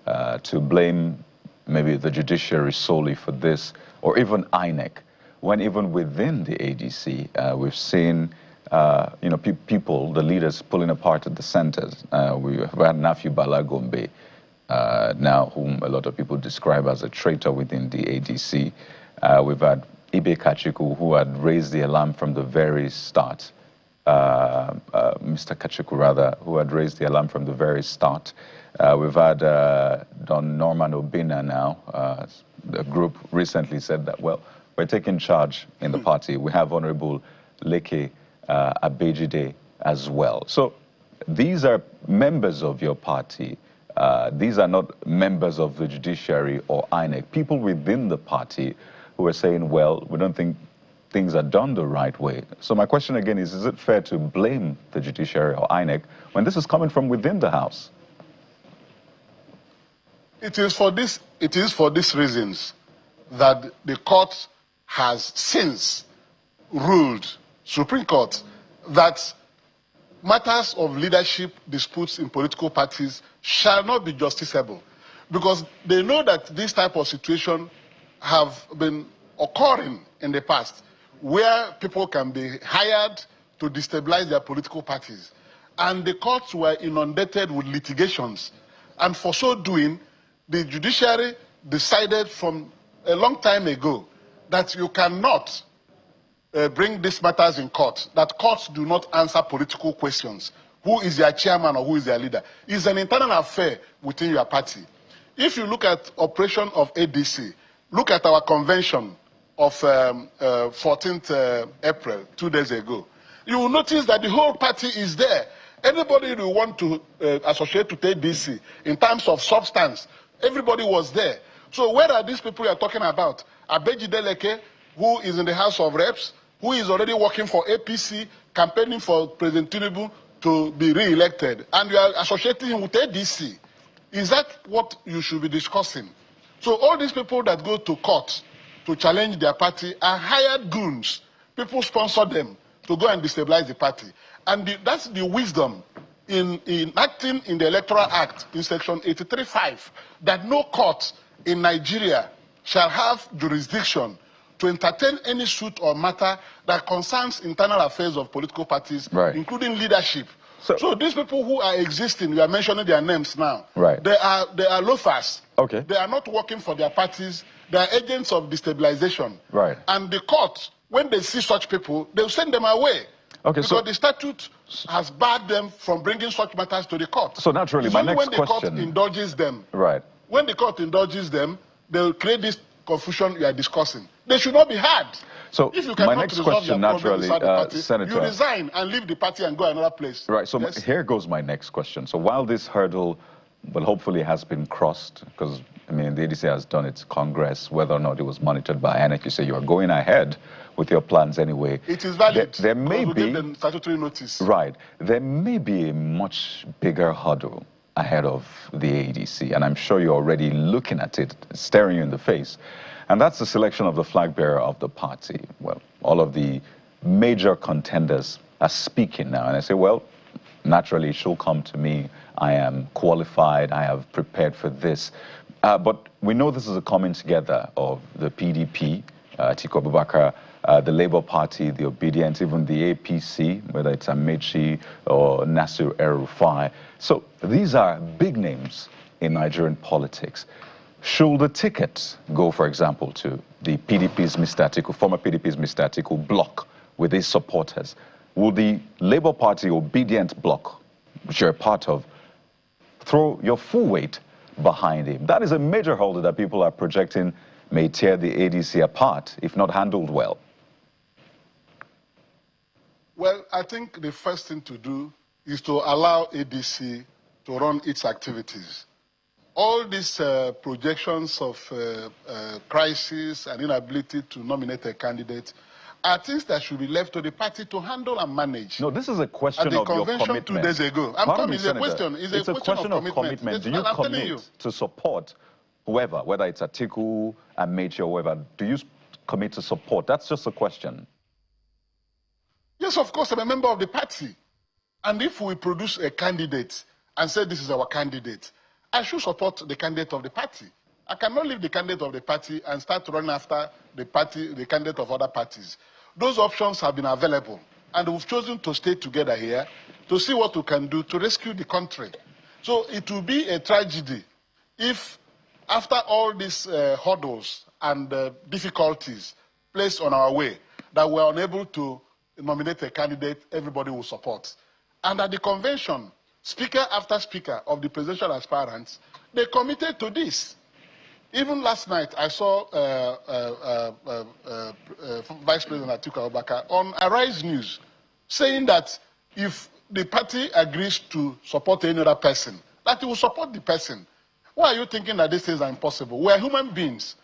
to blame maybe the judiciary solely for this, or even INEC, when even within the ADC, we've seen people, the leaders, pulling apart at the centers. We have had Nafi Bala Gombe, now whom a lot of people describe as a traitor within the ADC. We've had Ibe Kachiku, who had raised the alarm from the very start Mr. Kachuku, rather, who had raised the alarm from the very start. We've had Don Norman Obina now. The group recently said that, well, we're taking charge in the party. We have Honorable Leke Abejide as well. So these are members of your party. These are not members of the judiciary or INEC. People within the party who are saying, well, we don't think things are done the right way. So my question again is it fair to blame the judiciary or INEC when this is coming from within the House? It is for these reasons that the court has since ruled, Supreme Court, that matters of leadership disputes in political parties shall not be justiciable, because they know that this type of situation have been occurring in the past, where people can be hired to destabilize their political parties. And the courts were inundated with litigations. And for so doing, the judiciary decided from a long time ago that you cannot bring these matters in court, that courts do not answer political questions. Who is their chairman or who is their leader? It's an internal affair within your party. If you look at operation of ADC, look at our convention of 14th April, 2 days ago, you will notice that the whole party is there. Anybody who want to associate with ADC in terms of substance, everybody was there. So where are these people you are talking about? Abeji Deleke, who is in the House of Reps, who is already working for APC, campaigning for President Tinubu to be re-elected, and you are associating him with ADC. Is that what you should be discussing? So all these people that go to court to challenge their party are hired goons. People sponsor them to go and destabilize the party. And that's the wisdom in acting in the Electoral Act in section 83.5, that no court in Nigeria shall have jurisdiction to entertain any suit or matter that concerns internal affairs of political parties, right, including leadership. So these people who are existing, we are mentioning their names now, right, they are loafers. Okay. They are not working for their parties. They are agents of destabilization. Right. And the court, when they see such people, they'll send them away. Okay, because the statute has barred them from bringing such matters to the court. So naturally, it's my only next when the question... court indulges them. Right. When the court indulges them, they'll create this confusion you are discussing. They should not be had. So if you cannot my next resolve question, naturally, the party, Senator, you resign and leave the party and go another place. Right. So yes. Here goes my next question. So while this hurdle, well, hopefully has been crossed, because I mean the ADC has done its Congress, whether or not it was monitored by INEC, you say you are going ahead with your plans anyway. It is valid. There may be them statutory notice. Right. There may be a much bigger hurdle ahead of the ADC, and I'm sure you're already looking at it, staring you in the face. And that's the selection of the flag bearer of the party. Well, all of the major contenders are speaking now. And I say, well, naturally, it should come to me. I am qualified. I have prepared for this. But we know this is a coming together of the PDP, Atiku Abubakar, the Labour Party, the Obedient, even the APC, whether it's Amechi or Nasir El-Rufai. So these are big names in Nigerian politics. Should the ticket go, for example, to the PDP's Mr. Atiku, former PDP's Mr. Atiku bloc with his supporters, will the Labour Party Obedient bloc, which you're a part of, throw your full weight behind him? That is a major hurdle that people are projecting may tear the ADC apart if not handled well. Well, I think the first thing to do is to allow ADC to run its activities. All these projections of crisis and inability to nominate a candidate are things that should be left to the party to handle and manage. No, this is a question of your commitment. At the convention 2 days ago. It's a question. It's a question of commitment. Do you commit to support whoever, whether it's Atiku, Amechi, or whoever? Do you commit to support? That's just a question. Yes, of course, I'm a member of the party. And if we produce a candidate and say this is our candidate, I should support the candidate of the party. I cannot leave the candidate of the party and start running after the candidate of other parties. Those options have been available, and we've chosen to stay together here to see what we can do to rescue the country. So it will be a tragedy if, after all these hurdles and difficulties placed on our way, that we're unable to nominate a candidate everybody will support. And at the convention, speaker after speaker of the presidential aspirants, they committed to this. Even last night, I saw Vice President Atiku Abubakar on Arise News saying that if the party agrees to support any other person, that it will support the person. Why are you thinking that these things are impossible? We are human beings.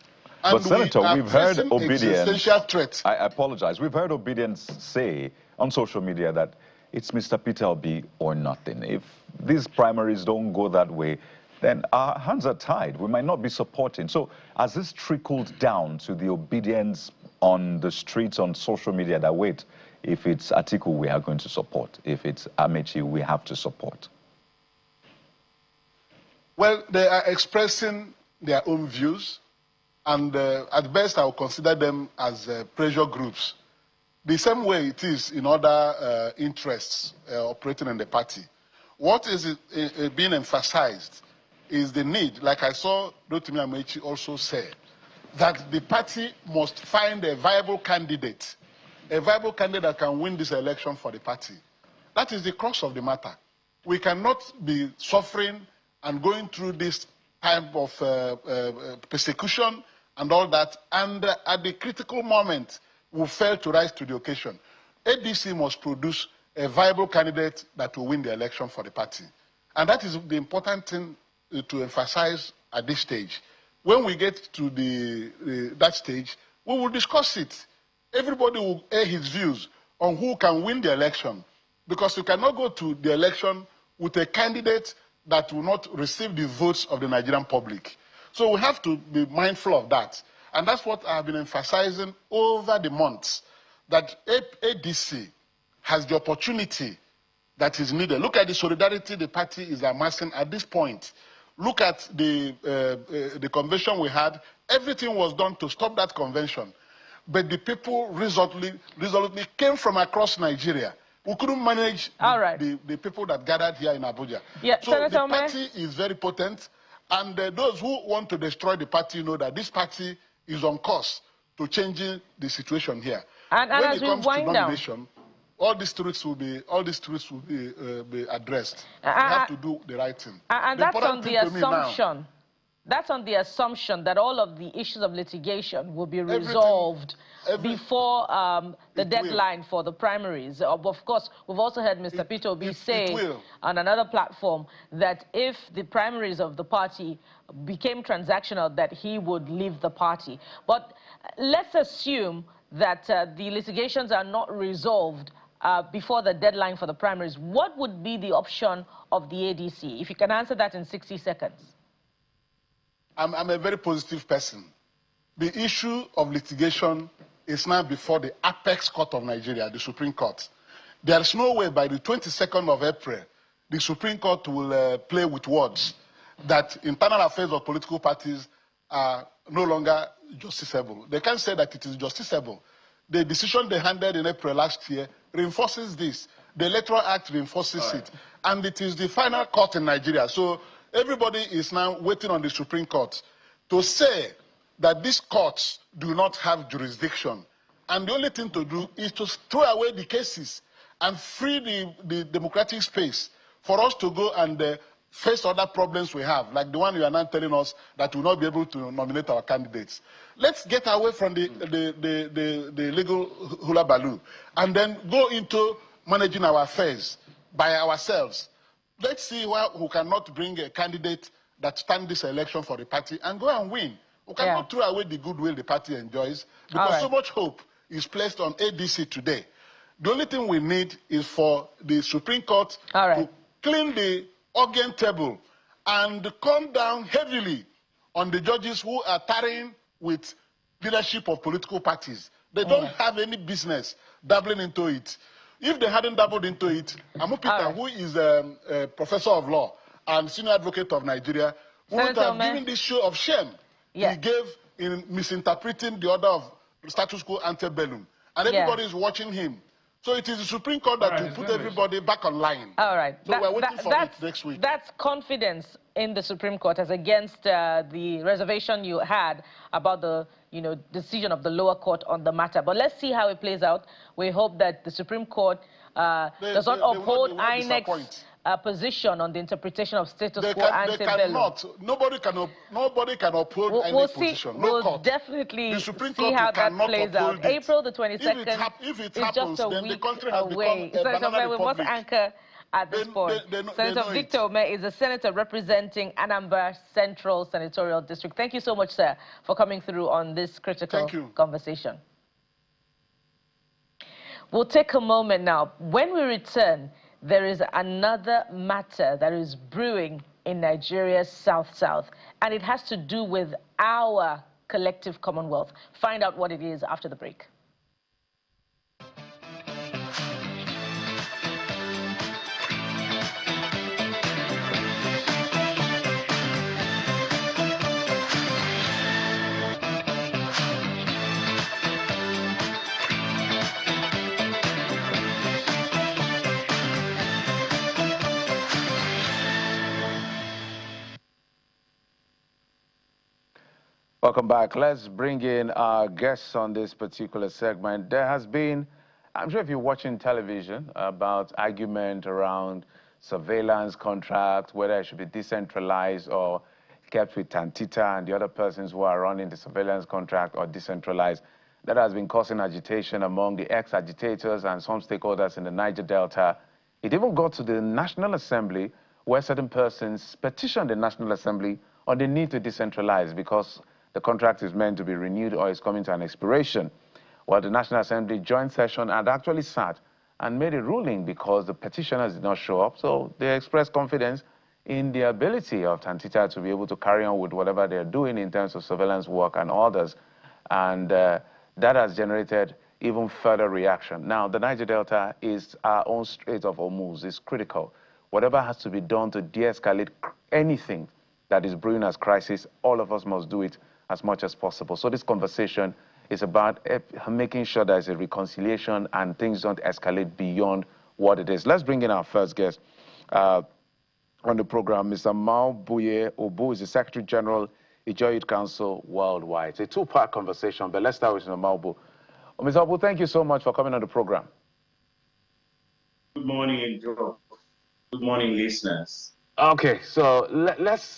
And but Senator, we've heard Obedience. Threat. I apologize. We've heard Obedience say on social media that it's Mr. Peter Obi or nothing. If these primaries don't go that way, then our hands are tied. We might not be supporting. So has this trickled down to the Obedience on the streets, on social media, that wait, if it's Atiku, we are going to support. If it's Amechi, we have to support? Well, they are expressing their own views. And at best, I would consider them as pressure groups. The same way it is in other interests operating in the party. What is being emphasized is the need, like I saw Rotimi Amechi also say, that the party must find a viable candidate that can win this election for the party. That is the crux of the matter. We cannot be suffering and going through this type of persecution and all that, and at the critical moment, we fail to rise to the occasion. ADC must produce a viable candidate that will win the election for the party. And that is the important thing to emphasize at this stage. When we get to that stage, we will discuss it. Everybody will air his views on who can win the election, because you cannot go to the election with a candidate that will not receive the votes of the Nigerian public. So we have to be mindful of that. And that's what I've been emphasizing over the months, that ADC has the opportunity that is needed. Look at the solidarity the party is amassing at this point. Look at the convention we had. Everything was done to stop that convention. But the people resolutely came from across Nigeria. We couldn't manage the people that gathered here in Abuja. Yeah, so Senator the party is very potent. And those who want to destroy the party know that this party is on course to changing the situation here. And when as it comes we to wind nomination, all these truths will be addressed. We have to do the right thing. And that's on the assumption. That's on the assumption that all of the issues of litigation will be resolved before the deadline for the primaries. Of course, we've also heard Mr. Peter Obi say on another platform that if the primaries of the party became transactional, that he would leave the party. But let's assume that the litigations are not resolved before the deadline for the primaries. What would be the option of the ADC? If you can answer that in 60 seconds. I'm a very positive person. The issue of litigation is now before the apex court of Nigeria, the Supreme Court. There is no way by the 22nd of April, the Supreme Court will play with words that internal affairs of political parties are no longer justiciable. They can't say that it is justiciable. The decision they handed in April last year reinforces this. The Electoral Act reinforces it. And it is the final court in Nigeria. So everybody is now waiting on the Supreme Court to say that these courts do not have jurisdiction. And the only thing to do is to throw away the cases and free the democratic space for us to go and face other problems we have, like the one you are now telling us that we will not be able to nominate our candidates. Let's get away from the legal hula baloo and then go into managing our affairs by ourselves. Let's see who cannot bring a candidate that stands this election for the party and go and win. We cannot throw away the goodwill the party enjoys, because so much hope is placed on ADC today. The only thing we need is for the Supreme Court to clean the organ table and come down heavily on the judges who are tarrying with leadership of political parties. They don't have any business dabbling into it. If they hadn't dabbled into it, Amu Peter, who is a professor of law and senior advocate of Nigeria, would have given this show of shame he gave in misinterpreting the order of status quo antebellum. And everybody is watching him. So it is the Supreme Court that will put everybody back online. All right. So we're waiting for it next week. That's confidence in the Supreme Court as against the reservation you had about the decision of the lower court on the matter. But let's see how it plays out. We hope that the Supreme Court does not uphold INEC's position on the interpretation of status quo ante bellum. Nobody can uphold any position. We'll definitely see how that plays out. April the 22nd is just a week away. So we must anchor at this point. Senator Victor Umeh is a senator representing Anambra Central Senatorial District. Thank you so much, sir, for coming through on this critical conversation. We'll take a moment now. When we return, there is another matter that is brewing in Nigeria's South-South, and it has to do with our collective Commonwealth. Find out what it is after the break. Welcome back. Let's bring in our guests on this particular segment. There has been, I'm sure if you're watching television, about argument around surveillance contract, whether it should be decentralized or kept with Tantita and the other persons who are running the surveillance contract, or decentralized. That has been causing agitation among the ex-agitators and some stakeholders in the Niger Delta. It even got to the National Assembly, where certain persons petitioned the National Assembly on the need to decentralize because the contract is meant to be renewed or is coming to an expiration. Well, the National Assembly joint session had actually sat and made a ruling because the petitioners did not show up. So they expressed confidence in the ability of Tantita to be able to carry on with whatever they're doing in terms of surveillance work and others. And that has generated even further reaction. Now, the Niger Delta is our own Strait of Hormuz. It's critical. Whatever has to be done to de-escalate anything that is brewing as crisis, all of us must do it as much as possible. So this conversation is about making sure there's a reconciliation and things don't escalate beyond what it is. Let's bring in our first guest on the program. Mr. Maubuye Obu is the Secretary General, Ijaw Youth Council Worldwide. It's a two-part conversation, but let's start with Mr. Maubu. Mr. Obu, thank you so much for coming on the program. Good morning, Joe. Good morning, listeners. Okay, so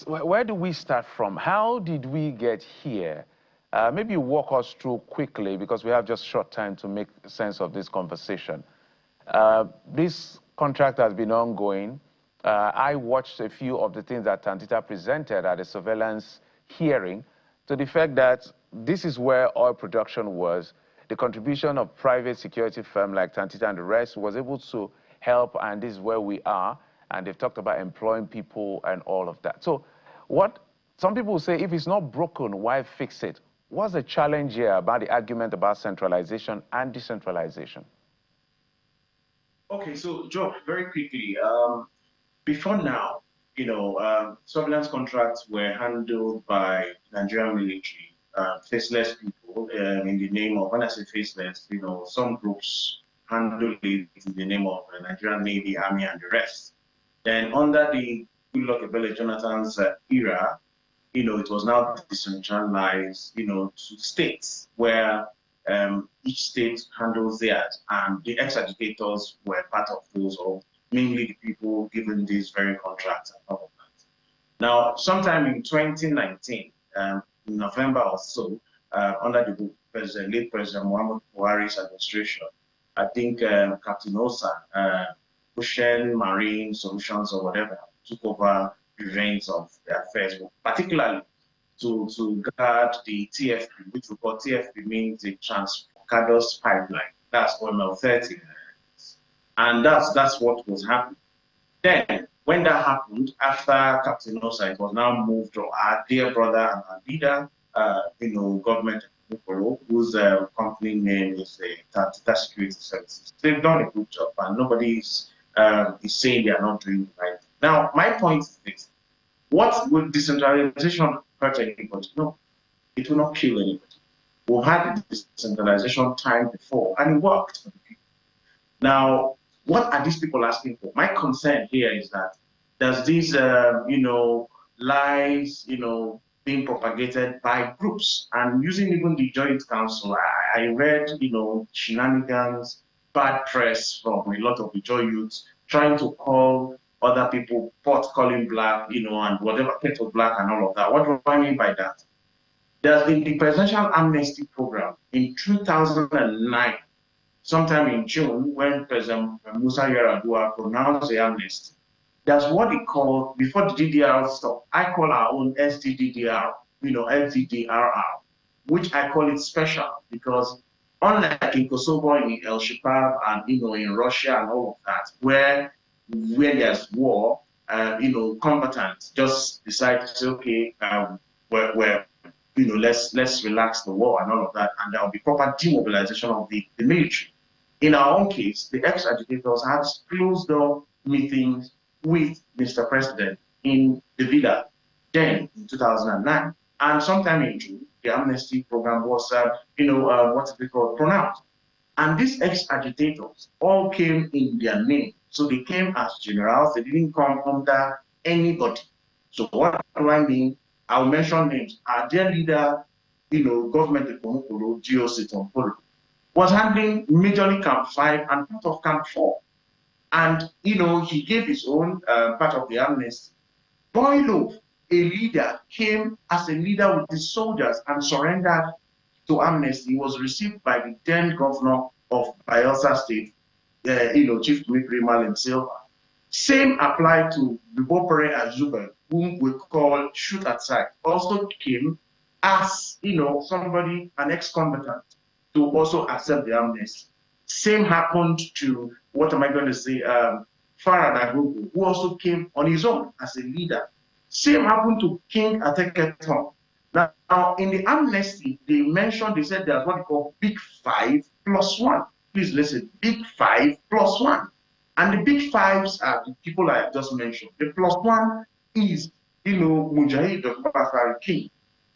where do we start from? How did we get here? Maybe walk us through quickly, because we have just short time to make sense of this conversation. This contract has been ongoing. I watched a few of the things that Tantita presented at the surveillance hearing, to the fact that this is where oil production was. The contribution of private security firm like Tantita and the rest was able to help, and this is where we are. And they've talked about employing people and all of that. So what some people will say, if it's not broken, why fix it? What's the challenge here about the argument about centralization and decentralization? Okay, so Joe, very quickly, before now, surveillance contracts were handled by Nigerian military, faceless people, in the name of, when I say faceless, some groups handle it in the name of the Nigerian Navy, Army, and the rest. Then under the Goodluck Ebele Jonathan's era, it was now decentralized, to states where each state handles theirs, and the ex-agitators were part of those, or mainly the people given these very contracts and all of that. Now, sometime in 2019, in November or so, under the late President Muhammadu Buhari's administration, I think Captain Osa, Ocean Marine Solutions or whatever, took over the reins of the affairs, particularly to guard the TFP, which we call TFP means the Trans-Forcados Pipeline. That's OML 30. And that's what was happening. Then, when that happened, after Captain Osa, it was now moved to our dear brother and our leader, government, whose company name is Tantita Security Services. They've done a good job, and nobody's is saying they are not doing the right thing. Now, my point is this. What would decentralization hurt anybody? No, it will not kill anybody. We've had the decentralization time before, and it worked for the people. Now, what are these people asking for? My concern here is that there's these, lies, being propagated by groups, and using even the Joint Council. I read, shenanigans, bad press from a lot of the Joy youths trying to call other people pot calling black, and whatever kettle black and all of that. What do I mean by that? There's been the presidential amnesty program in 2009, sometime in June, when President Musa Yar'Adua pronounced the amnesty. There's what they call, before the DDR stopped, I call our own SDDDR, LTDRR, which I call it special because unlike in Kosovo, in El Shabab, and in Russia and all of that, where there's war, combatants just decide to say, okay, let's relax the war and all of that, and there will be proper demobilization of the military. In our own case, the ex-agitators had closed-door meetings with Mr. President in the villa, then in 2009, and sometime in June, the amnesty program was, what's it called, pronounced. And these ex-agitators all came in their name. So they came as generals, they didn't come under anybody. So what do I mean? I'll mention names. Our dear leader, government of Pomokolo, GOC Tompolo, was handling majorly Camp 5 and part of Camp 4. And, he gave his own part of the amnesty. Boylo, a leader, came as a leader with the soldiers and surrendered to amnesty. He was received by the then governor of Bayelsa State, Chief Dimitri Malim Silva. Same applied to Bibopere Azuba, whom we call shoot at sight, also came as, somebody, an ex-combatant, to also accept the amnesty. Same happened to, what am I going to say, Farah Nagogo, who also came on his own as a leader. Same happened to King Ateketon. Now, in the amnesty, they said there's what they call Big 5 plus 1. Please listen, Big 5 plus 1. And the Big 5s are the people I have just mentioned. The plus 1 is, Mujahid of Bakari King,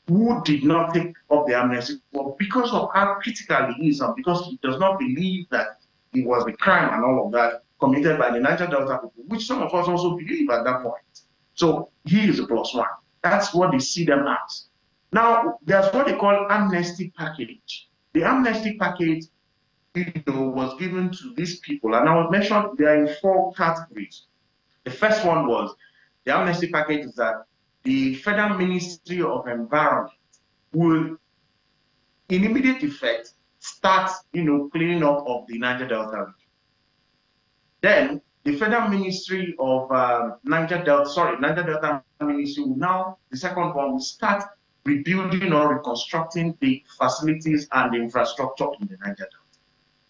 who did not take up the amnesty because of how critical he is, and because he does not believe that it was the crime and all of that committed by the Niger Delta people, which some of us also believe at that point. So he is a plus 1. That's what they see them as. Now, there's what they call amnesty package. The amnesty package, was given to these people, and I will mention they are in 4 categories. The first one was the amnesty package is that the Federal Ministry of Environment will, in immediate effect, start, cleaning up of the Niger Delta region. Then the Federal Ministry of Niger Delta Ministry will now, the second one, will start rebuilding or reconstructing the facilities and the infrastructure in the Niger Delta.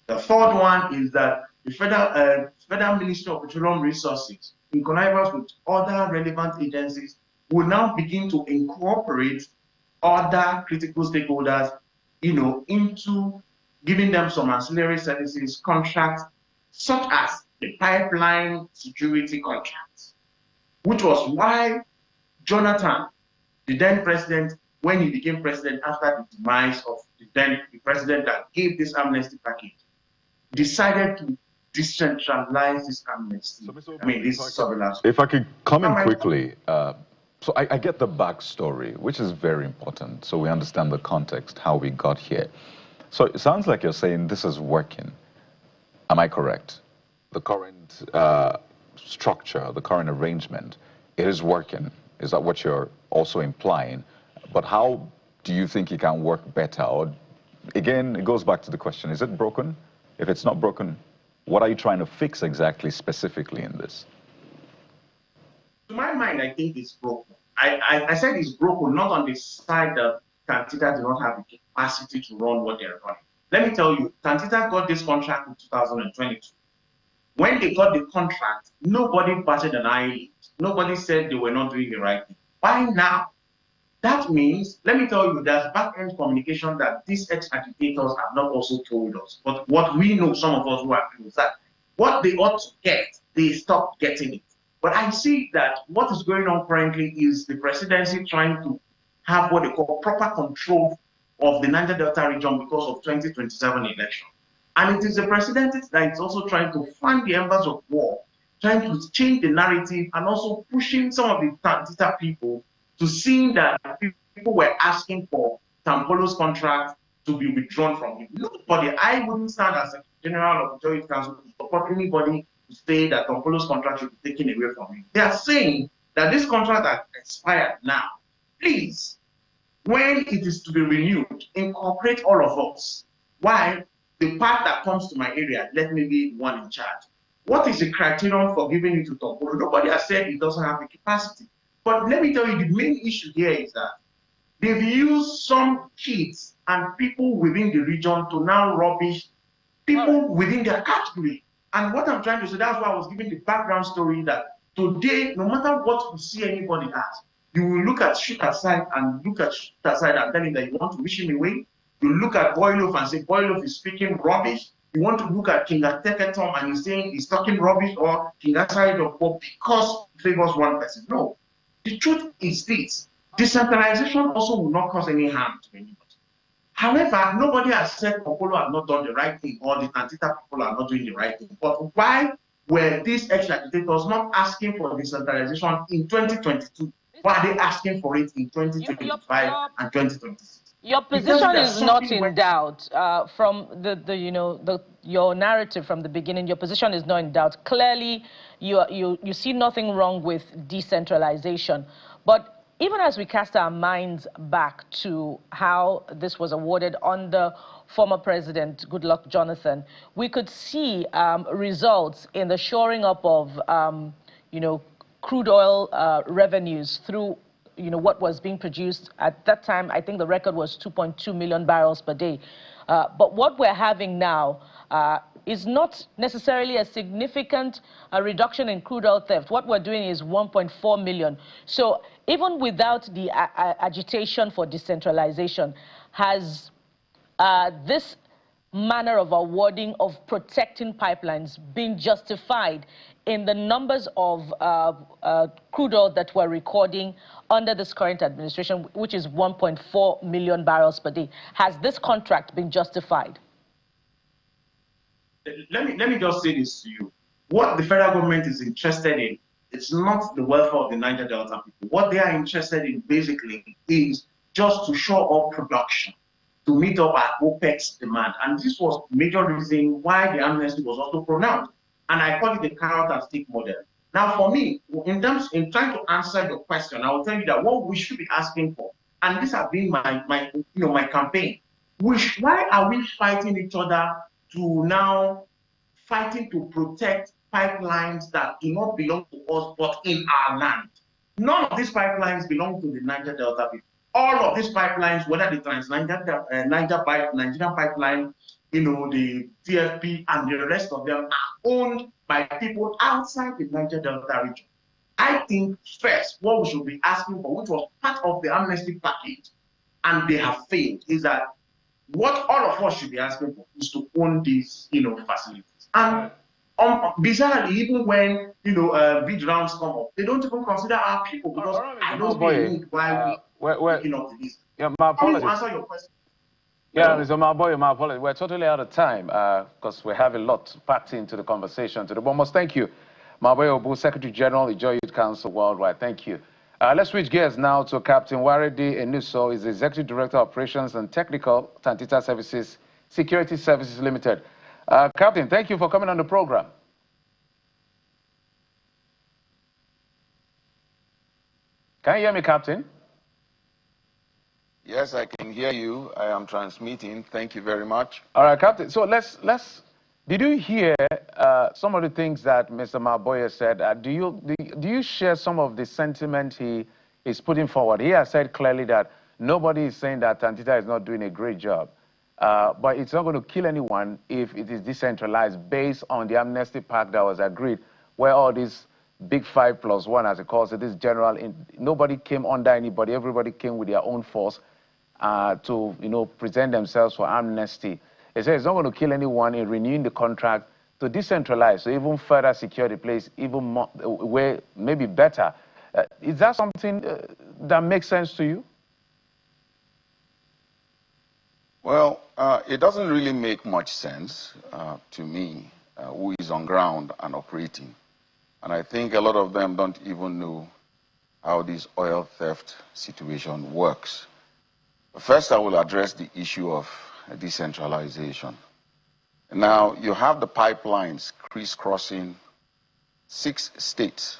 The third one is that the Federal Ministry of Petroleum Resources, in connivance with other relevant agencies, will now begin to incorporate other critical stakeholders, into giving them some ancillary services contracts, such as the pipeline security contracts, which was why Jonathan, the then president, when he became president after the demise of the president that gave this amnesty package, decided to decentralize this amnesty. This surveillance. If I could comment quickly. So I get the backstory, which is very important, so we understand the context, how we got here. So it sounds like you're saying this is working. Am I correct? The current structure, the current arrangement, it is working. Is that what you're also implying? But how do you think it can work better? Or again, it goes back to the question, is it broken? If it's not broken, what are you trying to fix exactly, specifically in this? To my mind, I think it's broken. I said it's broken, not on the side that Tantita do not have the capacity to run what they're running. Let me tell you, Tantita got this contract in 2022. When they got the contract, nobody batted an eyelid. Nobody said they were not doing the right thing. Why now? That means, let me tell you, there's back-end communication that these ex-agitators have not also told us. But what we know, some of us who are close, that what they ought to get, they stopped getting it. But I see that what is going on currently is the presidency trying to have what they call proper control of the Niger Delta region because of 2027 election. And it is the president that is also trying to fund the embers of war, trying to change the narrative, and also pushing some of the Tantita people to see that people were asking for Tampolo's contract to be withdrawn from him. Nobody, I wouldn't stand as a general of the Joint Council to support anybody to say that Tampolo's contract should be taken away from him. They are saying that this contract has expired now. Please, when it is to be renewed, incorporate all of us. Why? The part that comes to my area, let me be one in charge. What is the criterion for giving it to Tampolo? Nobody has said it doesn't have the capacity. But let me tell you, the main issue here is that they've used some kids and people within the region to now rubbish people within their category. And what I'm trying to say, that's why I was giving the background story that today, no matter what you see anybody as, you will look at shoot aside and look at shoot aside and tell him that you want to wish him away. You look at Boylof and say Boylof is speaking rubbish. You want to look at King Ateketom and he's saying he's talking rubbish, or King Aside of Pope because he favors one person. No. The truth is this. Decentralization also will not cause any harm to anybody. However, nobody has said Tampolo has not done the right thing or the Tantita people are not doing the right thing. But why were these ex-agitators not asking for decentralization in 2022? Why are they asking for it in 2025 and 2026? Your position is not in doubt from your narrative from the beginning. Your position is not in doubt. Clearly, you see nothing wrong with decentralization. But even as we cast our minds back to how this was awarded under former President Goodluck Jonathan, we could see results in the shoring up of crude oil revenues through what was being produced at that time. I think the record was 2.2 million barrels per day. But what we're having now is not necessarily a significant reduction in crude oil theft. What we're doing is 1.4 million. So even without the agitation for decentralization, has this manner of awarding, of protecting pipelines been justified in the numbers of crude oil that we're recording under this current administration, which is 1.4 million barrels per day? Has this contract been justified? Let me just say this to you. What the federal government is interested in, it's not the welfare of the Niger Delta people. What they are interested in basically is just to show up production, to meet up at OPEC's demand. And this was the major reason why the amnesty was also pronounced. And I call it the carrot and stick model. Now, for me, in trying to answer your question, I will tell you that what we should be asking for, and this has been my campaign. Why are we fighting each other to now fighting to protect pipelines that do not belong to us but in our land? None of these pipelines belong to the Niger Delta people. All of these pipelines, whether the Nigerian pipeline, the TFP, and the rest of them, are owned by people outside the Niger Delta region. I think first, what we should be asking for, which was part of the amnesty package, and they have failed, is that what all of us should be asking for is to own these, facilities. And bizarrely, even when bid rounds come up, they don't even consider our people, because I don't see why we're picking up the list. Yeah, my apologies. To answer your question. Yeah, Mr. Maboye, my apologies. We're totally out of time because we have a lot packed into the conversation today. But must thank you, Maboye Obu, Secretary General, the Joint Youth Council Worldwide. Thank you. Let's switch gears now to Captain Waredi Enuso. He's the Executive Director of Operations and Technical, Tantita Services, Security Services Limited. Captain, thank you for coming on the program. Can you hear me, Captain? Yes, I can hear you. I am transmitting. Thank you very much. All right, Captain. So did you hear some of the things that Mr. Maboye said? Do you share some of the sentiment he is putting forward? He has said clearly that nobody is saying that Tantita is not doing a great job. But it's not going to kill anyone if it is decentralized based on the amnesty pact that was agreed, where all these big 5+1, as it calls it, this general, nobody came under anybody. Everybody came with their own force to present themselves for amnesty. They say it's not going to kill anyone in renewing the contract to decentralize, so even further secure the place, even more, way maybe better. Is that something that makes sense to you? Well, it doesn't really make much sense to me who is on ground and operating. And I think a lot of them don't even know how this oil theft situation works. First, I will address the issue of decentralization. Now, you have the pipelines crisscrossing 6 states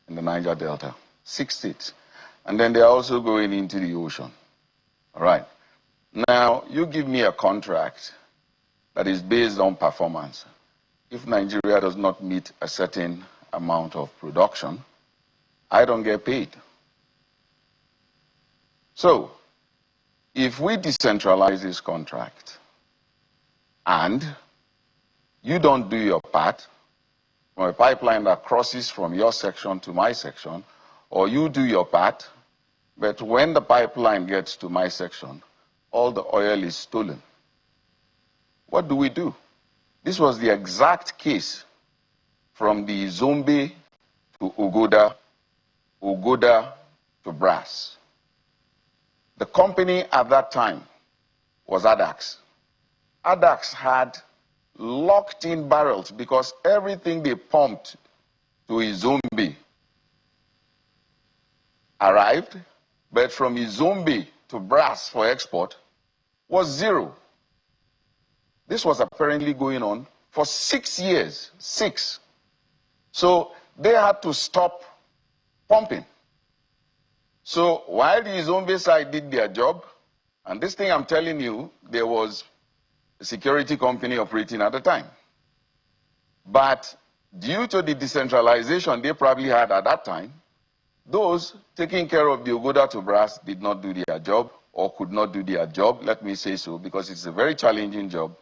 in the Niger Delta, 6 states. And then they're also going into the ocean. All right. Now, you give me a contract that is based on performance. If Nigeria does not meet a certain amount of production, I don't get paid. So, if we decentralize this contract and you don't do your part, from a pipeline that crosses from your section to my section, or you do your part, but when the pipeline gets to my section, all the oil is stolen. What do? This was the exact case from the Zombe to Ugoda, Ugoda to Brass. The company at that time was ADAX. ADAX had locked-in barrels because everything they pumped to Izombe arrived, but from Izombe to Brass for export was 0. This was apparently going on for 6 years, 6. So they had to stop pumping. So while the Izombe side did their job, and this thing I'm telling you, there was a security company operating at the time. But due to the decentralization they probably had at that time, those taking care of the Ugoda to Brass did not do their job, or could not do their job, let me say so, because it's a very challenging job.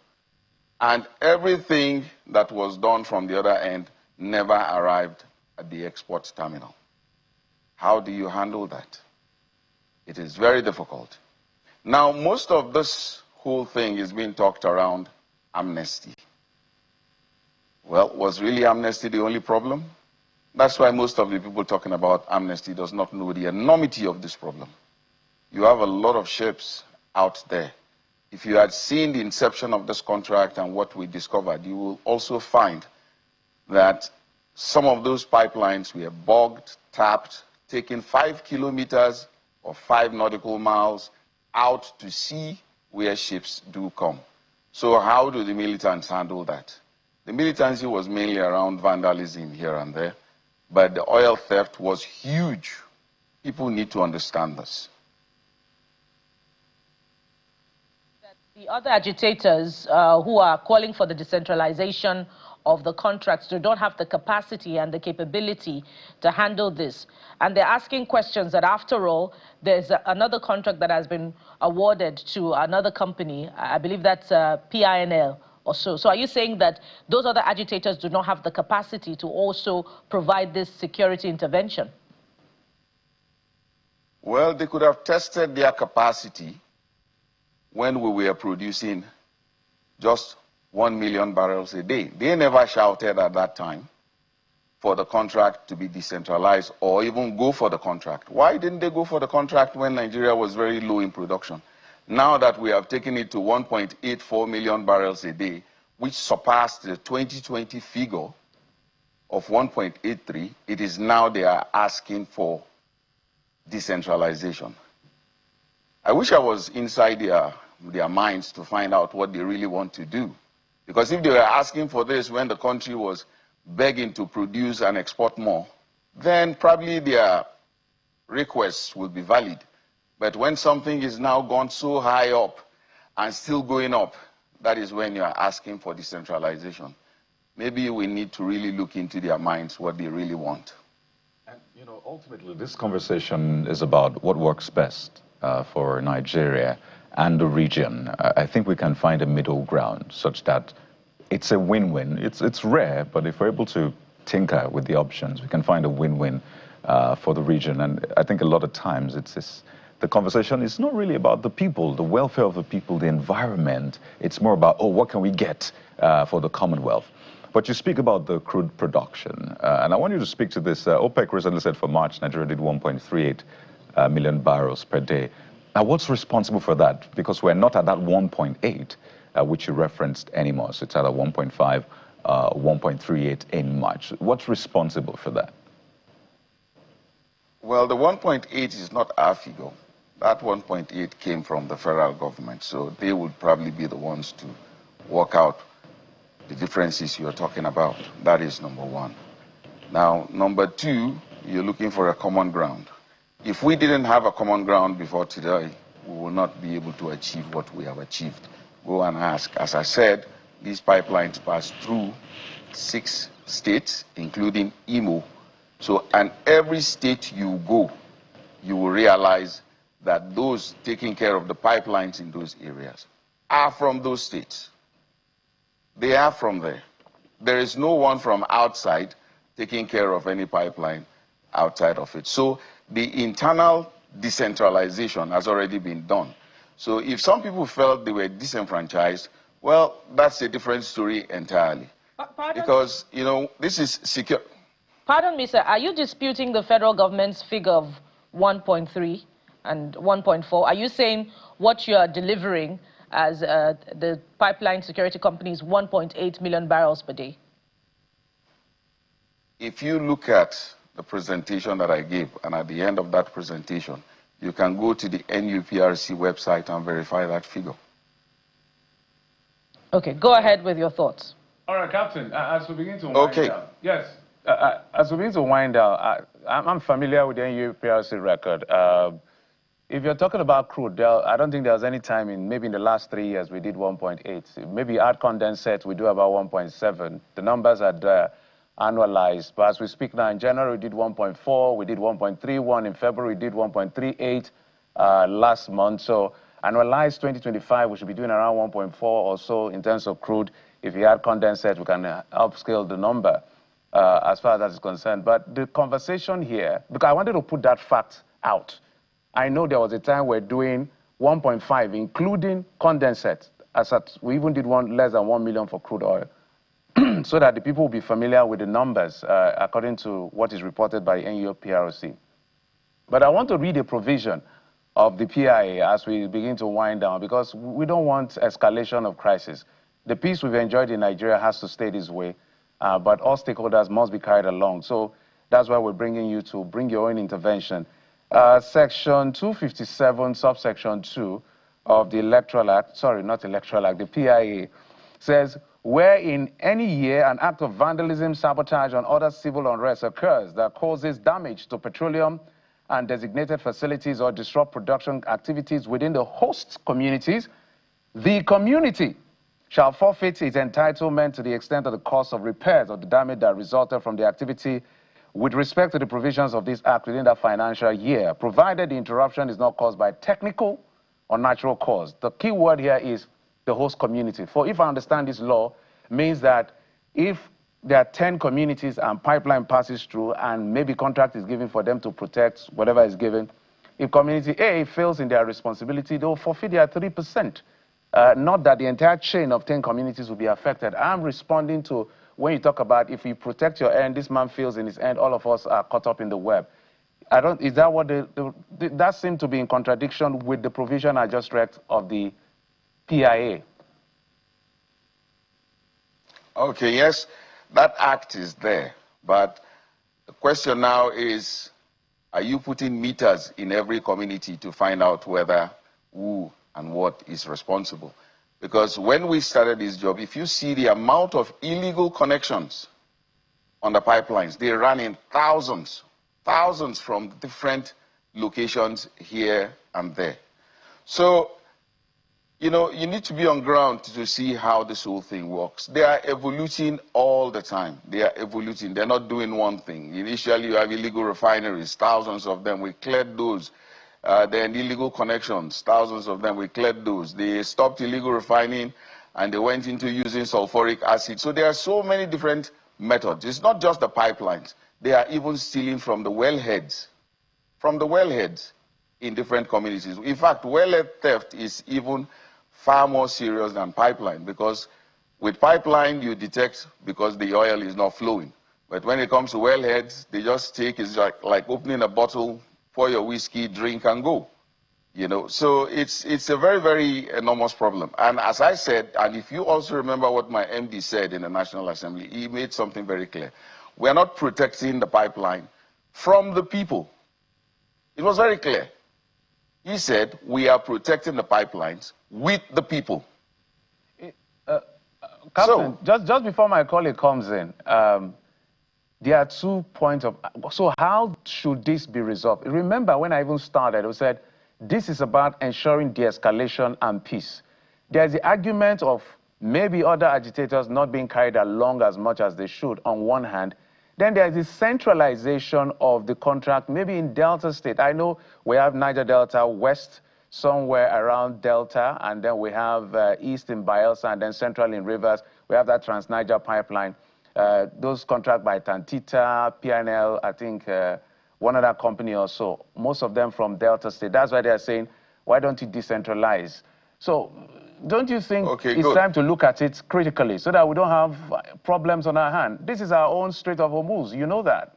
And everything that was done from the other end never arrived at the export terminal. How do you handle that? It is very difficult. Now, most of this whole thing is being talked around amnesty. Well, was really amnesty the only problem? That's why most of the people talking about amnesty does not know the enormity of this problem. You have a lot of ships out there. If you had seen the inception of this contract and what we discovered, you will also find that some of those pipelines were bogged, tapped, taking 5 kilometers or 5 nautical miles out to sea where ships do come. So how do the militants handle that? The militancy was mainly around vandalism here and there, but the oil theft was huge. People need to understand this. The other agitators who are calling for the decentralization of the contracts, they don't have the capacity and the capability to handle this. And they're asking questions that, after all, there's another contract that has been awarded to another company. I believe that's PINL or so. So are you saying that those other agitators do not have the capacity to also provide this security intervention? Well, they could have tested their capacity when we were producing just 1 million barrels a day. They never shouted at that time for the contract to be decentralized or even go for the contract. Why didn't they go for the contract when Nigeria was very low in production? Now that we have taken it to 1.84 million barrels a day, which surpassed the 2020 figure of 1.83, it is now they are asking for decentralization. I wish I was inside their minds to find out what they really want to do. Because if they were asking for this when the country was begging to produce and export more, then probably their requests would be valid. But when something is now gone so high up and still going up, that is when you are asking for decentralization. Maybe we need to really look into their minds what they really want. And, you know, ultimately, this conversation is about what works best for Nigeria and the region. I think we can find a middle ground such that it's a win-win. It's rare, but if we're able to tinker with the options, we can find a win-win for the region. And I think a lot of times the conversation is not really about the people, the welfare of the people, the environment. It's more about, oh, what can we get for the Commonwealth? But you speak about the crude production, and I want you to speak to this. OPEC recently said for March, Nigeria did 1.38 million barrels per day. Now, what's responsible for that? Because we're not at that 1.8, which you referenced anymore. So it's at a 1.5, 1.38 in March. What's responsible for that? Well, the 1.8 is not our figure. That 1.8 came from the federal government, so they would probably be the ones to work out the differences you're talking about. That is number one. Now, number two, you're looking for a common ground. If we didn't have a common ground before today, we will not be able to achieve what we have achieved. Go and ask. As I said, these pipelines pass through 6 states, including Imo. So, and every state you go, you will realize that those taking care of the pipelines in those areas are from those states. They are from there. There is no one from outside taking care of any pipeline outside of it. So the internal decentralization has already been done. So if some people felt they were disenfranchised, well, that's a different story entirely. Pardon? Because, you know, this is secure. Pardon me, sir. Are you disputing the federal government's figure of 1.3 and 1.4? Are you saying what you are delivering as the pipeline security companies 1.8 million barrels per day? If you look at the presentation that I gave, and at the end of that presentation, you can go to the NUPRC website and verify that figure. Okay, go ahead with your thoughts. All right, Captain, as we begin to wind down. Yes, as we begin to wind down, I'm familiar with the NUPRC record. If you're talking about crude, I don't think there was any time maybe in the last 3 years we did 1.8. Maybe hard condensate, we do about 1.7. The numbers are annualized. But as we speak now, in January, we did 1.4. We did 1.31. In February, we did 1.38 last month. So annualized 2025, we should be doing around 1.4 or so in terms of crude. If you add condensate, we can upscale the number as far as that is concerned. But the conversation here, because I wanted to put that fact out. I know there was a time we're doing 1.5, including condensate. We even did less than 1 million for crude oil, so that the people will be familiar with the numbers according to what is reported by NUPRC. But I want to read a provision of the PIA as we begin to wind down, because we don't want escalation of crisis. The peace we've enjoyed in Nigeria has to stay this way, but all stakeholders must be carried along. So that's why we're bringing you to bring your own intervention. Section 257, subsection 2 of the Electoral Act, sorry, not Electoral Act, the PIA, says, where in any year an act of vandalism, sabotage, and other civil unrest occurs that causes damage to petroleum and designated facilities or disrupt production activities within the host communities, the community shall forfeit its entitlement to the extent of the cost of repairs of the damage that resulted from the activity with respect to the provisions of this act within that financial year, provided the interruption is not caused by technical or natural cause. The key word here is the host community. For if I understand this law, means that if there are 10 communities and pipeline passes through and maybe contract is given for them to protect whatever is given, if community A fails in their responsibility, they'll forfeit their 3%. Not that the entire chain of 10 communities will be affected. I'm responding to when you talk about if you protect your end, this man fails in his end, all of us are caught up in the web. Is that what that seemed to be in contradiction with the provision I just read of the PIA? Okay, yes, that act is there. But the question now is, are you putting meters in every community to find out whether who and what is responsible? Because when we started this job, if you see the amount of illegal connections on the pipelines, they ran in thousands from different locations here and there. So, you know, you need to be on ground to see how this whole thing works. They are evoluting all the time. They are evoluting. They're not doing one thing. Initially, you have illegal refineries, thousands of them. We cleared those. Then illegal connections, thousands of them, we cleared those. They stopped illegal refining and they went into using sulfuric acid. So there are so many different methods. It's not just the pipelines. They are even stealing from the wellheads, in different communities. In fact, wellhead theft is even far more serious than pipeline, because with pipeline you detect because the oil is not flowing. But when it comes to wellheads, they just take, it's like opening a bottle, pour your whiskey, drink, and go. You know, so it's a very, very enormous problem. And as I said, and if you also remember what my MD said in the National Assembly, he made something very clear. We are not protecting the pipeline from the people. It was very clear. He said, we are protecting the pipelines with the people. Captain, just before my colleague comes in, there are 2 points of... So how should this be resolved? Remember, when I even started, I said, this is about ensuring de-escalation and peace. There's the argument of maybe other agitators not being carried along as much as they should, on one hand. Then there's the centralization of the contract, maybe in Delta State. I know we have Niger Delta, West, somewhere around Delta, and then we have East in Bayelsa, and then Central in Rivers. We have that Trans-Niger pipeline. Those contracts by Tantita, PNL, I think one other company or so, most of them from Delta State. That's why they're saying, why don't you decentralize? So don't you think it's time to look at it critically so that we don't have problems on our hand? This is our own Strait of Hormuz. You know that.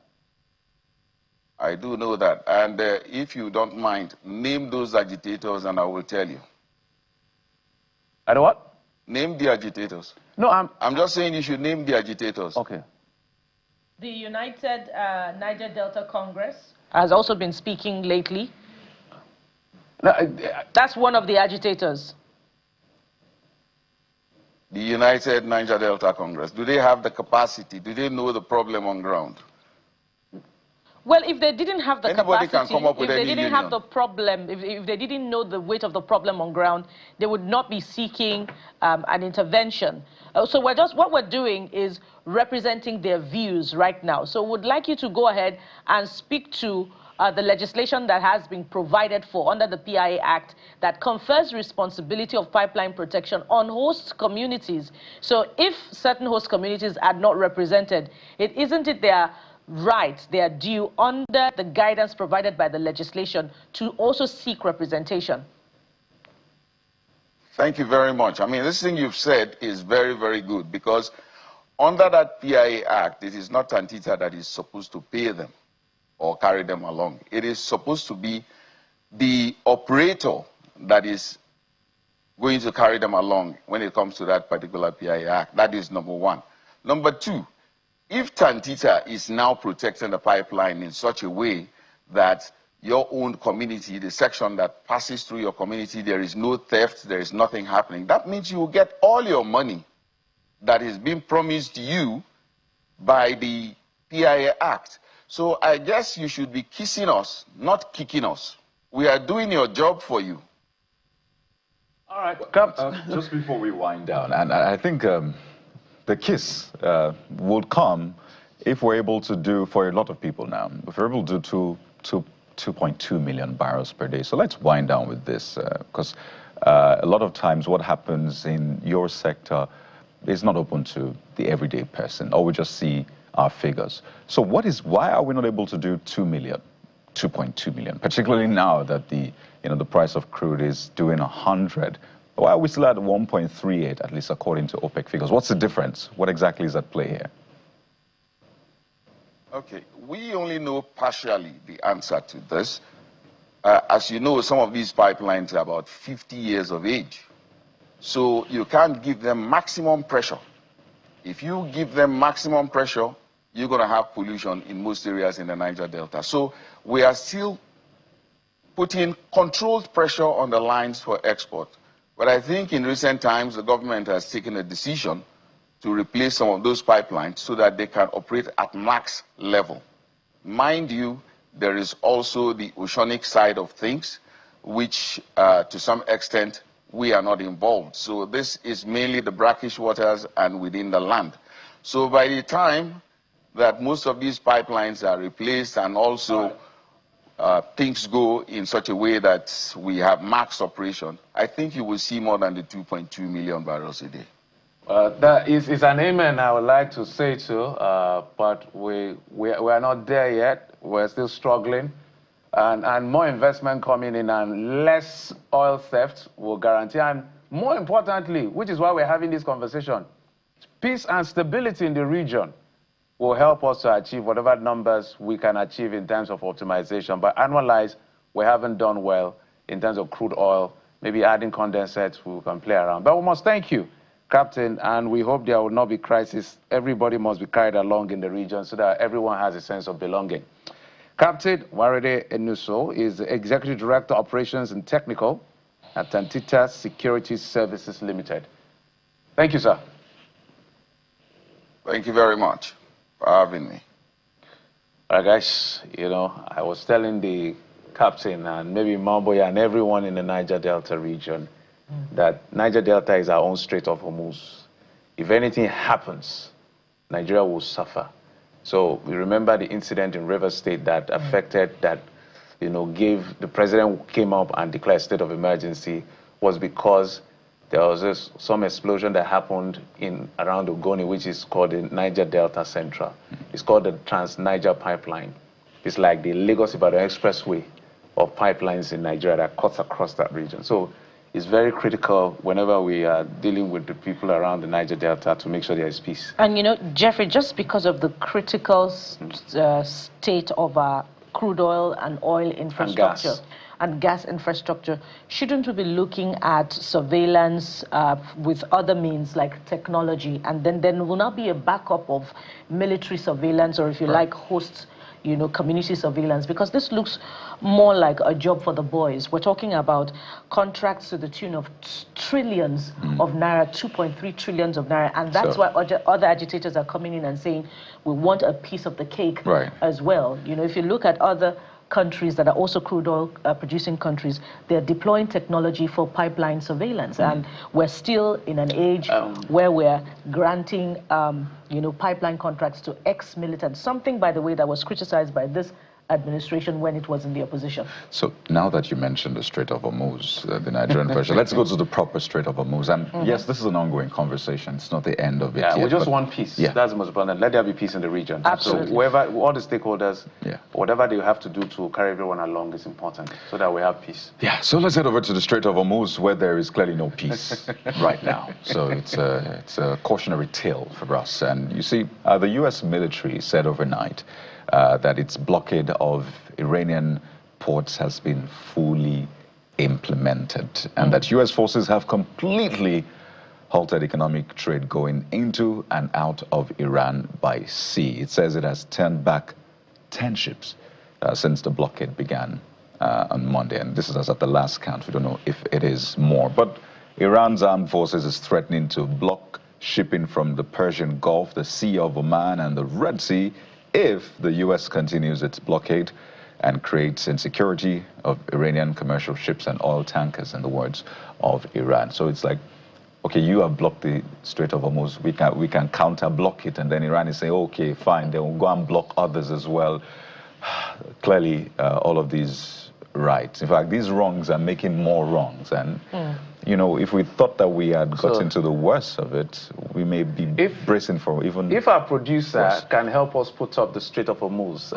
I do know that. And if you don't mind, name those agitators and I will tell you. And what? Name the agitators. No, I'm just saying you should name the agitators. Okay. The United Niger Delta Congress has also been speaking lately. No, That's one of the agitators. The United Niger Delta Congress, do they have the capacity? Do they know the problem on ground? Well, if they didn't have the Anybody capacity, can come up with if they any didn't union. have the problem, if they didn't know the weight of the problem on ground, they would not be seeking an intervention. So what we're doing is representing their views right now. So we'd like you to go ahead and speak to the legislation that has been provided for under the PIA Act that confers responsibility of pipeline protection on host communities. So if certain host communities are not represented, isn't it their right, their due under the guidance provided by the legislation to also seek representation? Thank you very much. I mean, this thing you've said is very, very good because under that PIA Act, it is not Tantita that is supposed to pay them or carry them along. It is supposed to be the operator that is going to carry them along when it comes to that particular PIA Act. That is number one. Number two, if Tantita is now protecting the pipeline in such a way that your own community, the section that passes through your community, there is no theft, there is nothing happening, that means you will get all your money that is being promised you by the PIA Act. So I guess you should be kissing us, not kicking us. We are doing your job for you. all right, just before we wind down, and I think the kiss would come if we're able to do, for a lot of people now, if we're able to do 2.2 million barrels per day. So let's wind down with this, because a lot of times what happens in your sector is not open to the everyday person, or we just see our figures. So why are we not able to do 2 million, 2.2 million, particularly now that the price of crude is doing 100? Why are we still at 1.38, at least according to OPEC figures? What's the difference? What exactly is at play here? Okay, we only know partially the answer to this. As you know, some of these pipelines are about 50 years of age. So you can't give them maximum pressure. If you give them maximum pressure, you're going to have pollution in most areas in the Niger Delta. So we are still putting controlled pressure on the lines for export. But I think in recent times, the government has taken a decision to replace some of those pipelines so that they can operate at max level. Mind you, there is also the oceanic side of things, which to some extent we are not involved. So this is mainly the brackish waters and within the land. So by the time that most of these pipelines are replaced and also things go in such a way that we have max operation, I think you will see more than the 2.2 million barrels a day. That is an amen I would like to say to, but we are not there yet. We're still struggling. And more investment coming in and less oil theft will guarantee. And more importantly, which is why we're having this conversation, peace and stability in the region will help us to achieve whatever numbers we can achieve in terms of optimization. But annualized, we haven't done well in terms of crude oil, maybe adding condensate, we can play around. But we must thank you, Captain, and we hope there will not be crisis. Everybody must be carried along in the region so that everyone has a sense of belonging. Captain Warede Enuso is the Executive Director, Operations and Technical at Tantita Security Services Limited. Thank you, sir. Thank you very much for having me. All right, guys, you know, I was telling the captain and maybe Mamboya and everyone in the Niger Delta region that Niger Delta is our own Strait of Hormuz. If anything happens, Nigeria will suffer. So we remember the incident in Rivers State that affected, that, you know, the president came up and declared a state of emergency, was because there was some explosion that happened around Ogoni, which is called the Niger Delta Central. It's called the Trans-Niger Pipeline. It's like the Lagos-Ibadan Expressway of pipelines in Nigeria that cuts across that region. So it's very critical whenever we are dealing with the people around the Niger Delta to make sure there is peace. And you know, Jeffrey, just because of the critical state of our crude oil and oil infrastructure and gas infrastructure, shouldn't we be looking at surveillance with other means like technology, and then there will not be a backup of military surveillance, or if you like, host, you know, community surveillance? Because this looks more like a job for the boys. We're talking about contracts to the tune of trillions of naira, 2.3 trillions of naira, and that's why other agitators are coming in and saying we want a piece of the cake as well. You know, if you look at other countries that are also crude oil producing countries, they're deploying technology for pipeline surveillance, and we're still in an age where we're granting you know, pipeline contracts to ex-militants, something, by the way, that was criticized by this administration when it was in the opposition. So now that you mentioned the Strait of Hormuz, the Nigerian version, let's go to the proper Strait of Hormuz. And yes, this is an ongoing conversation. It's not the end of it yet. We just want peace. That's the most important. Let there be peace in the region. Absolutely. So whoever, all the stakeholders, whatever they have to do to carry everyone along is important so that we have peace. Yeah, so let's head over to the Strait of Hormuz, where there is clearly no peace right now. So it's a cautionary tale for us. And you see, the U.S. military said overnight that its blockade of Iranian ports has been fully implemented, and that U.S. forces have completely halted economic trade going into and out of Iran by sea. It says it has turned back 10 ships since the blockade began on Monday, and this is as at the last count. We don't know if it is more, but Iran's armed forces is threatening to block shipping from the Persian Gulf, the Sea of Oman, and the Red Sea if the U.S. continues its blockade and creates insecurity of Iranian commercial ships and oil tankers, in the words of Iran. So it's like, okay, you have blocked the Strait of Hormuz, we can counter-block it, and then Iran is saying, okay, fine, then we'll go and block others as well. Clearly, all of these rights, in fact, these wrongs are making more wrongs, and you know, if we thought that we had gotten to the worst of it, we may be bracing for even If our producer can help us put up the Strait of Hormuz,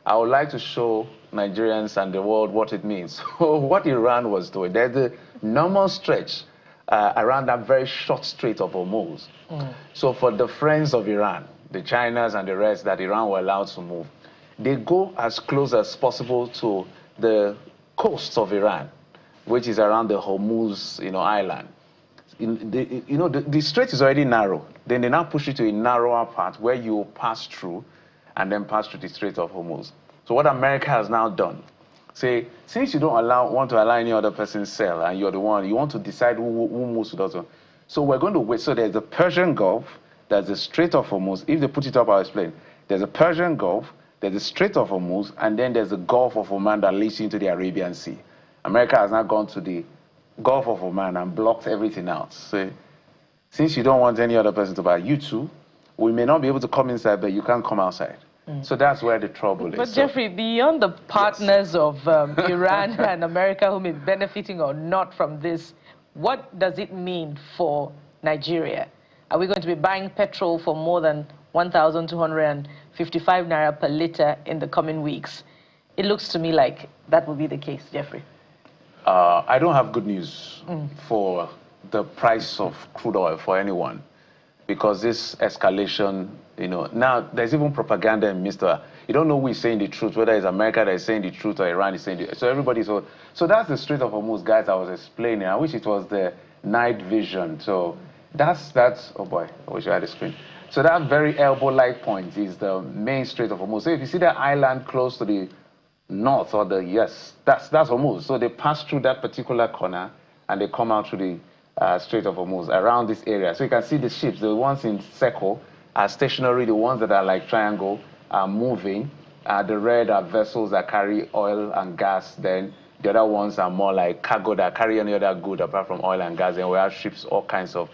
I would like to show Nigerians and the world what it means. So what Iran was doing, there's a normal stretch around that very short Strait of Hormuz. So for the friends of Iran, the Chinas and the rest that Iran were allowed to move, they go as close as possible to the coast of Iran, which is around the Hormuz, you know, island. The strait is already narrow. Then they now push it to a narrower part where you pass through and then pass through the Strait of Hormuz. So what America has now done, say, since you don't want to allow any other person sell, and you're the one, you want to decide who moves to those. So we're going to wait. So there's the Persian Gulf, there's the Strait of Hormuz. If they put it up, I'll explain. There's a Persian Gulf, there's the Strait of Hormuz, and then there's the Gulf of Oman that leads into the Arabian Sea. America has now gone to the Gulf of Oman and blocked everything else. So since you don't want any other person to buy, you too, we may not be able to come inside, but you can't come outside. So that's where the trouble is. But Jeffrey, beyond the partners of Iran and America who may be benefiting or not from this, what does it mean for Nigeria? Are we going to be buying petrol for more than 1,255 naira per liter in the coming weeks? It looks to me like that will be the case, Jeffrey. I don't have good news for the price of crude oil for anyone, because this escalation You know, now there's even propaganda in Mr. You don't know who is saying the truth, whether it's America that is saying the truth or Iran is saying the truth. So everybody's so that's the Strait of Hormuz, guys, I was explaining. I wish it was the night vision. So that's oh boy, I wish I had a screen. So that very elbow-like point is the main Strait of Hormuz. So if you see that island close to the north or that's Hormuz. So they pass through that particular corner and they come out through the Strait of Hormuz around this area. So you can see the ships, the ones in circle are stationary, the ones that are like triangle are moving. The red are vessels that carry oil and gas. Then the other ones are more like cargo that carry any other good apart from oil and gas. And we have ships, all kinds of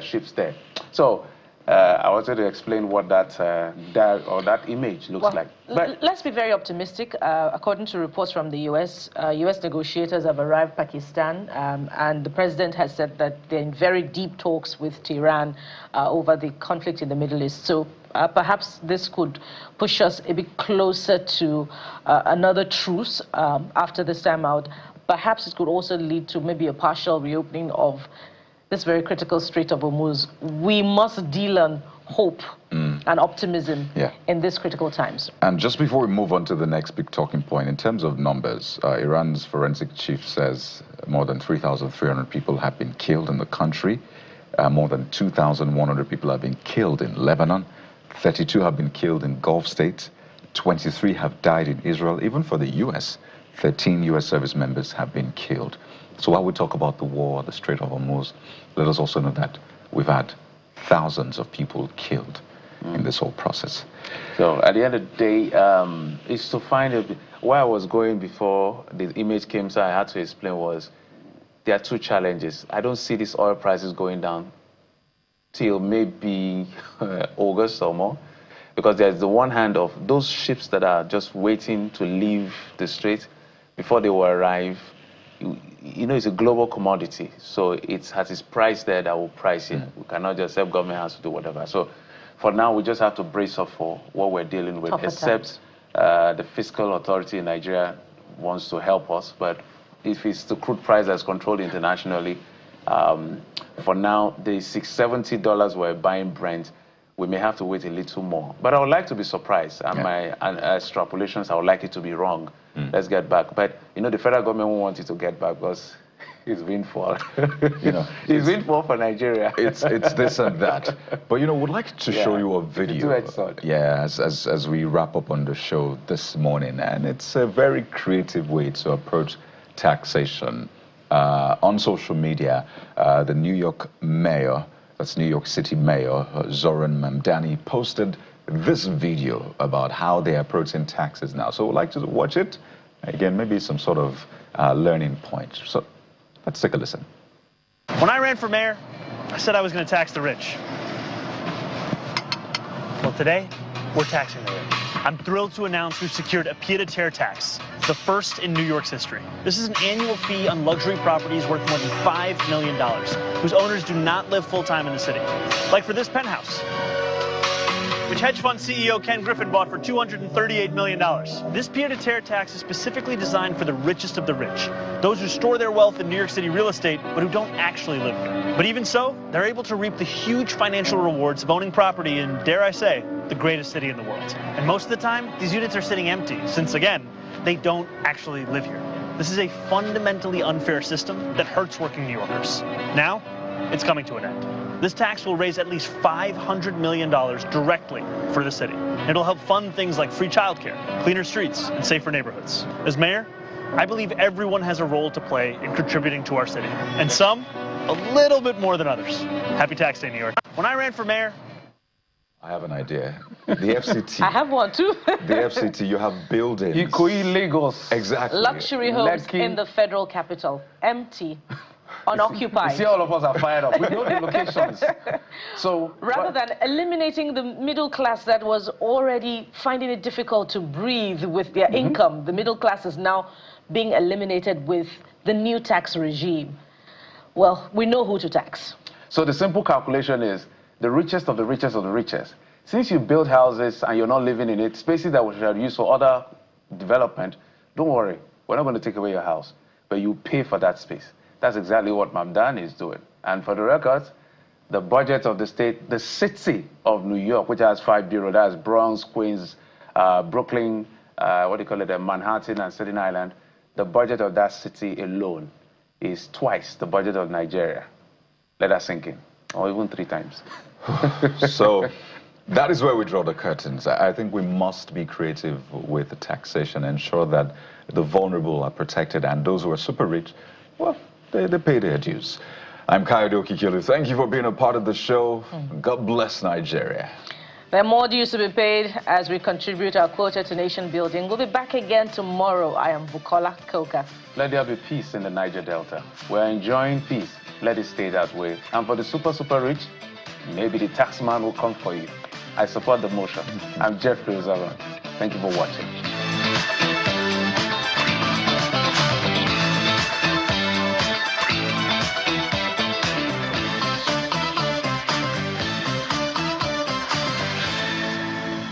ships there. So I wanted to explain what that image looks like. But let's be very optimistic. According to reports from the U.S., U.S. negotiators have arrived Pakistan, and the president has said that they're in very deep talks with Tehran over the conflict in the Middle East. So perhaps this could push us a bit closer to another truce after this time out. Perhaps it could also lead to maybe a partial reopening of this very critical Strait of Hormuz. We must deal on hope and optimism in these critical times. And just before we move on to the next big talking point, in terms of numbers, Iran's forensic chief says more than 3,300 people have been killed in the country. More than 2,100 people have been killed in Lebanon. 32 have been killed in Gulf states. 23 have died in Israel. Even for the U.S., 13 U.S. service members have been killed. So while we talk about the war, the Strait of Hormuz, let us also know that we've had thousands of people killed in this whole process. So at the end of the day, it's to find where I was going before the image came, so I had to explain was there are two challenges. I don't see these oil prices going down till maybe August or more, because there's the one hand of those ships that are just waiting to leave the strait before they will arrive. You know, it's a global commodity, so it has its price there that will price it. We cannot just say government has to do whatever. So for now, we just have to brace up for what we're dealing with, except the fiscal authority in Nigeria wants to help us. But if it's the crude price that's controlled internationally, for now, the $670 we're buying Brent, we may have to wait a little more. But I would like to be surprised, and my extrapolations, I would like it to be wrong. Let's get back. But, you know, the federal government won't want it to get back because it's windfall. You know, it's windfall for Nigeria. It's this and that. But, you know, we'd like to show you a video. As we wrap up on the show this morning. And it's a very creative way to approach taxation. On social media, the New York mayor, that's New York City Mayor Zoran Mamdani, posted this video about how they're approaching taxes now. So we'd like to watch it. Again, maybe some sort of learning point. So let's take a listen. When I ran for mayor, I said I was going to tax the rich. Well, today, we're taxing the rich. I'm thrilled to announce we've secured a pied-à-terre tax, the first in New York's history. This is an annual fee on luxury properties worth more than $5 million, whose owners do not live full-time in the city. Like for this penthouse, which hedge fund CEO Ken Griffin bought for $238 million. This pied-à-terre tax is specifically designed for the richest of the rich, those who store their wealth in New York City real estate, but who don't actually live here. But even so, they're able to reap the huge financial rewards of owning property in, dare I say, the greatest city in the world. And most of the time, these units are sitting empty, since again, they don't actually live here. This is a fundamentally unfair system that hurts working New Yorkers. Now, it's coming to an end. This tax will raise at least $500 million directly for the city. It'll help fund things like free childcare, cleaner streets, and safer neighborhoods. As mayor, I believe everyone has a role to play in contributing to our city, and some a little bit more than others. Happy Tax Day, New York. When I ran for mayor, I have an idea. The FCT. I have one too. The FCT, you have buildings. Ikoyi, Lagos. Exactly. Luxury homes in the federal capital, empty, unoccupied. You see, all of us are fired up. We know the locations. So rather than eliminating the middle class that was already finding it difficult to breathe with their income, the middle class is now being eliminated with the new tax regime. Well, we know who to tax. So the simple calculation is the richest of the richest of the richest. Since you build houses and you're not living in it, spaces that we should use for other development, don't worry, we're not going to take away your house, but you pay for that space. That's exactly what Mamdani is doing. And for the record, the budget of the state, the city of New York, which has 5 boroughs, that's Bronx, Queens, Brooklyn, Manhattan and Staten Island, the budget of that city alone is twice the budget of Nigeria. Let that sink in, or even 3 times. So that is where we draw the curtains. I think we must be creative with the taxation, ensure that the vulnerable are protected, and those who are super rich, well, they pay their dues. I'm Kayode Okikiolu. Thank you for being a part of the show. God bless Nigeria. There are more dues to be paid as we contribute our quota to nation building. We'll be back again tomorrow. I am Bukola Koka. Let there be peace in the Niger Delta. We're enjoying peace. Let it stay that way. And for the super rich, maybe the tax man will come for you. I support the motion. I'm Jeffrey Ozawa. Thank you for watching.